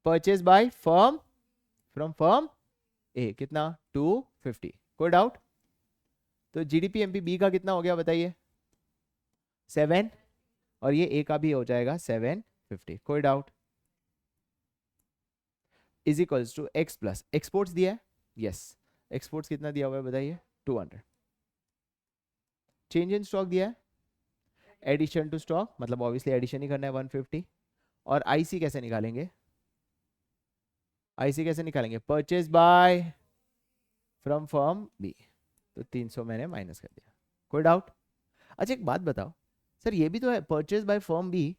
purchase by firm from firm A, कितना 250, कोई डाउट? तो जीडीपी एमपी बी का कितना हो गया बताइए, 7, और ये ए का भी हो जाएगा 750, कोई डाउट? Is equals to X plus exports दिया है, यस एक्सपोर्ट्स कितना दिया हुआ है बताइए, 200। चेंज इन स्टॉक दिया है, एडिशन टू स्टॉक, मतलब ऑब्वियसली एडिशन ही करना है 150। और आईसी कैसे निकालेंगे, आईसी कैसे निकालेंगे, purchase by from firm B, तो 300 मैंने माइनस कर दिया, कोई डाउट? अच्छा एक बात बताओ सर, ये भी तो है purchase by firm B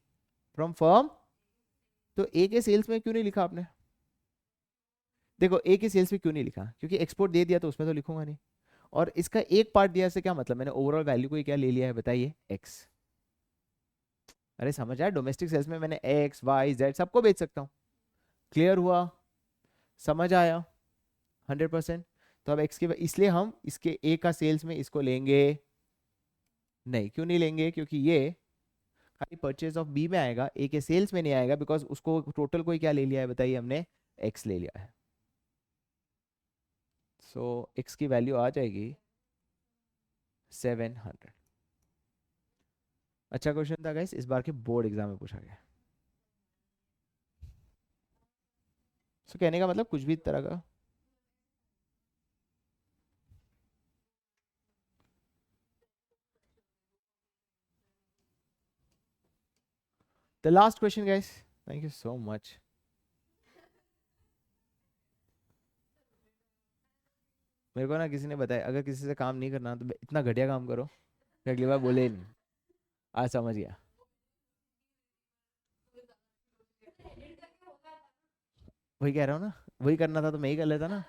from firm, तो ए के सेल्स में क्यों नहीं लिखा आपने? देखो ए के सेल्स में क्यों नहीं लिखा, क्योंकि एक्सपोर्ट दे दिया तो उसमें तो लिखूंगा नहीं, और इसका एक पार्ट दिया से क्या मतलब, मैंने ओवरऑल वैल्यू को ही क्या ले लिया है बताइए, एक्स। अरे समझ आया, डोमेस्टिक सेल्स में मैंने एक्स वाई जेड सबको बेच सकता हूँ। क्लियर हुआ? समझ आया? 100%। तो अब एक्स के, इसलिए हम इसके ए का सेल्स में इसको लेंगे नहीं, क्यों नहीं लेंगे, क्योंकि ये खाली परचेज ऑफ बी में आएगा, ए के सेल्स में नहीं आएगा, बिकॉज उसको टोटल को ही क्या ले लिया है बताइए हमने, एक्स ले लिया है। सो एक्स की वैल्यू आ जाएगी 700। अच्छा क्वेश्चन था गाइस, इस बार के बोर्ड एग्जाम में पूछा गया। सो कहने का मतलब कुछ भी तरह का, the last question guys, thank you so much. मेरे को ना किसी ने बताया अगर किसी से काम नहीं करना तो इतना घटिया काम करो कि अगली बार बोले ही नहीं। आज समझ गया, वही कह रहा हूँ ना, वही करना था तो मैं ही कर लेता ना,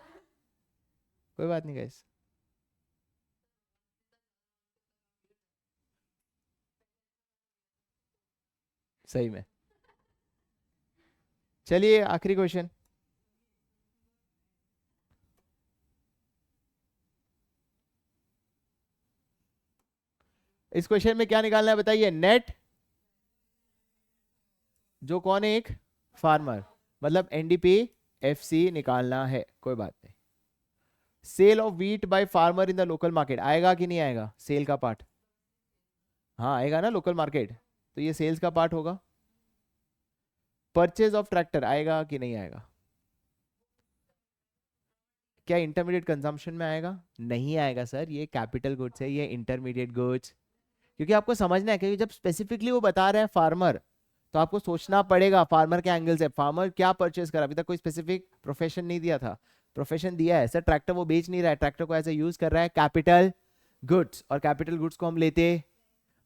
कोई बात नहीं गाइस। सही में। चलिए आखिरी क्वेश्चन, इस क्वेश्चन में क्या निकालना है बताइए, नेट, जो कौन है एक फार्मर, मतलब एनडीपी एफसी निकालना है, कोई बात नहीं। Sale of wheat by farmer in the local market आएगा कि नहीं आएगा, सेल का पार्ट? हाँ आएगा ना लोकल मार्केट, तो ये सेल्स का पार्ट होगा। परचेज ऑफ ट्रैक्टर आएगा कि नहीं आएगा? क्या इंटरमीडिएट कंजम्पशन में आएगा? नहीं आएगा सर, ये कैपिटल गुड्स है, ये इंटरमीडिएट गुड्स, क्योंकि आपको समझना है, क्योंकि जब स्पेसिफिकली वो बता रहे हैं फार्मर, तो आपको सोचना पड़ेगा फार्मर के एंगल से, फार्मर क्या परचेज करा, अभी तक कोई स्पेसिफिक प्रोफेशन नहीं दिया था, प्रोफेशन दिया है सर, ट्रैक्टर वो बेच नहीं रहा है, ट्रैक्टर को ऐसे यूज कर रहा है कैपिटल गुड्स, और कैपिटल गुड्स को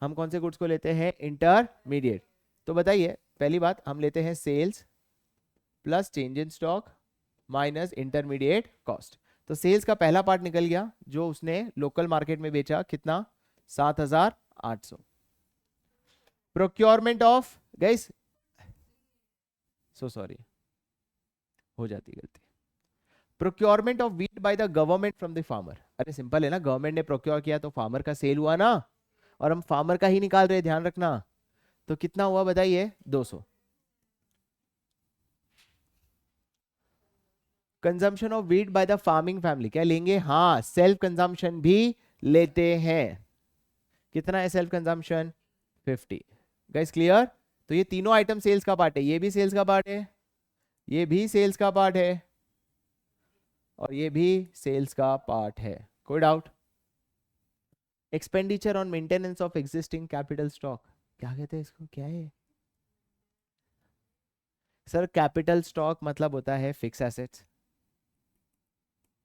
हम कौन से गुड्स को लेते हैं, इंटरमीडिएट। तो बताइए पहली बात, हम लेते हैं sales plus change in stock minus intermediate cost, तो सेल्स का पहला पार्ट निकल गया जो उसने लोकल मार्केट में बेचा, कितना, 7,800। Procurement of, guys so sorry, हो जाती गलती, procurement of wheat by the government from the farmer, अरे सिंपल है ना, गवर्नमेंट ने प्रोक्योर किया तो फार्मर का सेल हुआ ना, और हम फार्मर का ही निकाल रहे, ध्यान रखना, तो कितना हुआ बताइए, 200। Consumption of wheat by the farming family क्या लेंगे, हाँ सेल्फ कंजम्पशन भी लेते हैं, कितना है सेल्फ कंजम्पशन, 50। Guys clear? तो ये तीनों आइटम सेल्स का पार्ट है, ये भी सेल्स का पार्ट है, ये भी सेल्स का पार्ट है, और ये भी सेल्स का पार्ट है। कोई doubt? Expenditure on maintenance of existing capital stock, क्या कहते हैं इसको, क्या है सर? कैपिटल स्टॉक मतलब होता है फिक्स एसेट्स,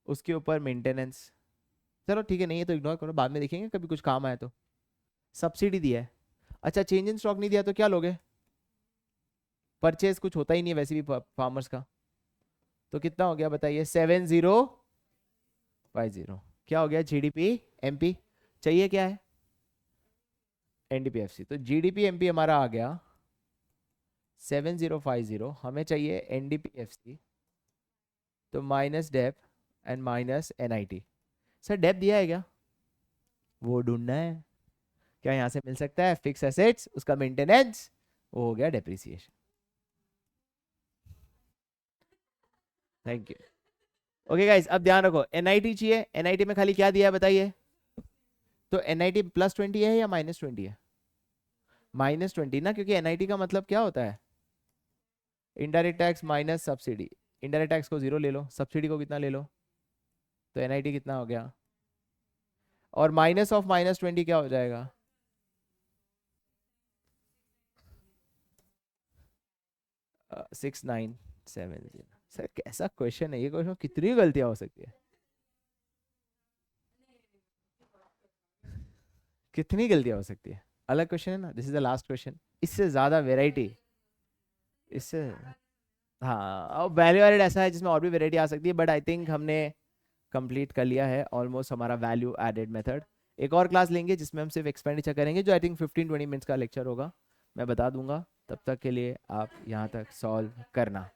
उसके ऊपर मेंटेनेंस। चलो ठीक है, नहीं है तो इग्नोर करो, बाद में देखेंगे कभी कुछ काम आए तो। सब्सिडी दिया है, अच्छा चेंज इन स्टॉक नहीं दिया तो क्या लोगे? परचेज कुछ होता ही नहीं है वैसे भी फार्मर्स का। तो कितना हो गया बताइए? 7050। क्या हो गया? जीडीपी एमपी चाहिए, क्या है? एनडीपीएफसी। तो जीडीपी एमपी हमारा आ गया 7050, हमें चाहिए एनडीपीएफसी, तो minus dep and minus NIT. Sir dep दिया है क्या? वो ढूंढना है। क्या यहाँ से मिल सकता है? फिक्स एसेट्स, उसका मेंटेनेंस, वो हो गया depreciation. Thank you. Okay guys, अब ध्यान रखो, एनआईटी चाहिए, एनआईटी में खाली क्या दिया है बताइए? तो एनआईटी +20 है या -20 है? -20 ना, क्योंकि एनआईटी का मतलब क्या होता है? Indirect tax minus subsidy. Indirect tax को 0 ले लो, सब्सिडी को कितना ले लो, तो एनआईटी कितना हो गया? और माइनस ऑफ -20 क्या हो जाएगा? 6970। सर कैसा क्वेश्चन है ये? क्वेश्चन कितनी गलतियां हो सकती है, कितनी गलतियां हो सकती है? अलग क्वेश्चन है ना, this is the last question. इससे ज्यादा वेराइटी, इससे, हाँ और वैल्यू एडेड ऐसा है जिसमें और भी वेराइटी आ सकती है, बट आई थिंक हमने कंप्लीट कर लिया है ऑलमोस्ट हमारा वैल्यू एडेड मेथड। एक और क्लास लेंगे जिसमें हम सिर्फ एक्सपेंडिचर करेंगे, जो आई थिंक 15-20 मिनट्स का लेक्चर होगा, मैं बता दूंगा। तब तक के लिए आप यहाँ तक सॉल्व करना।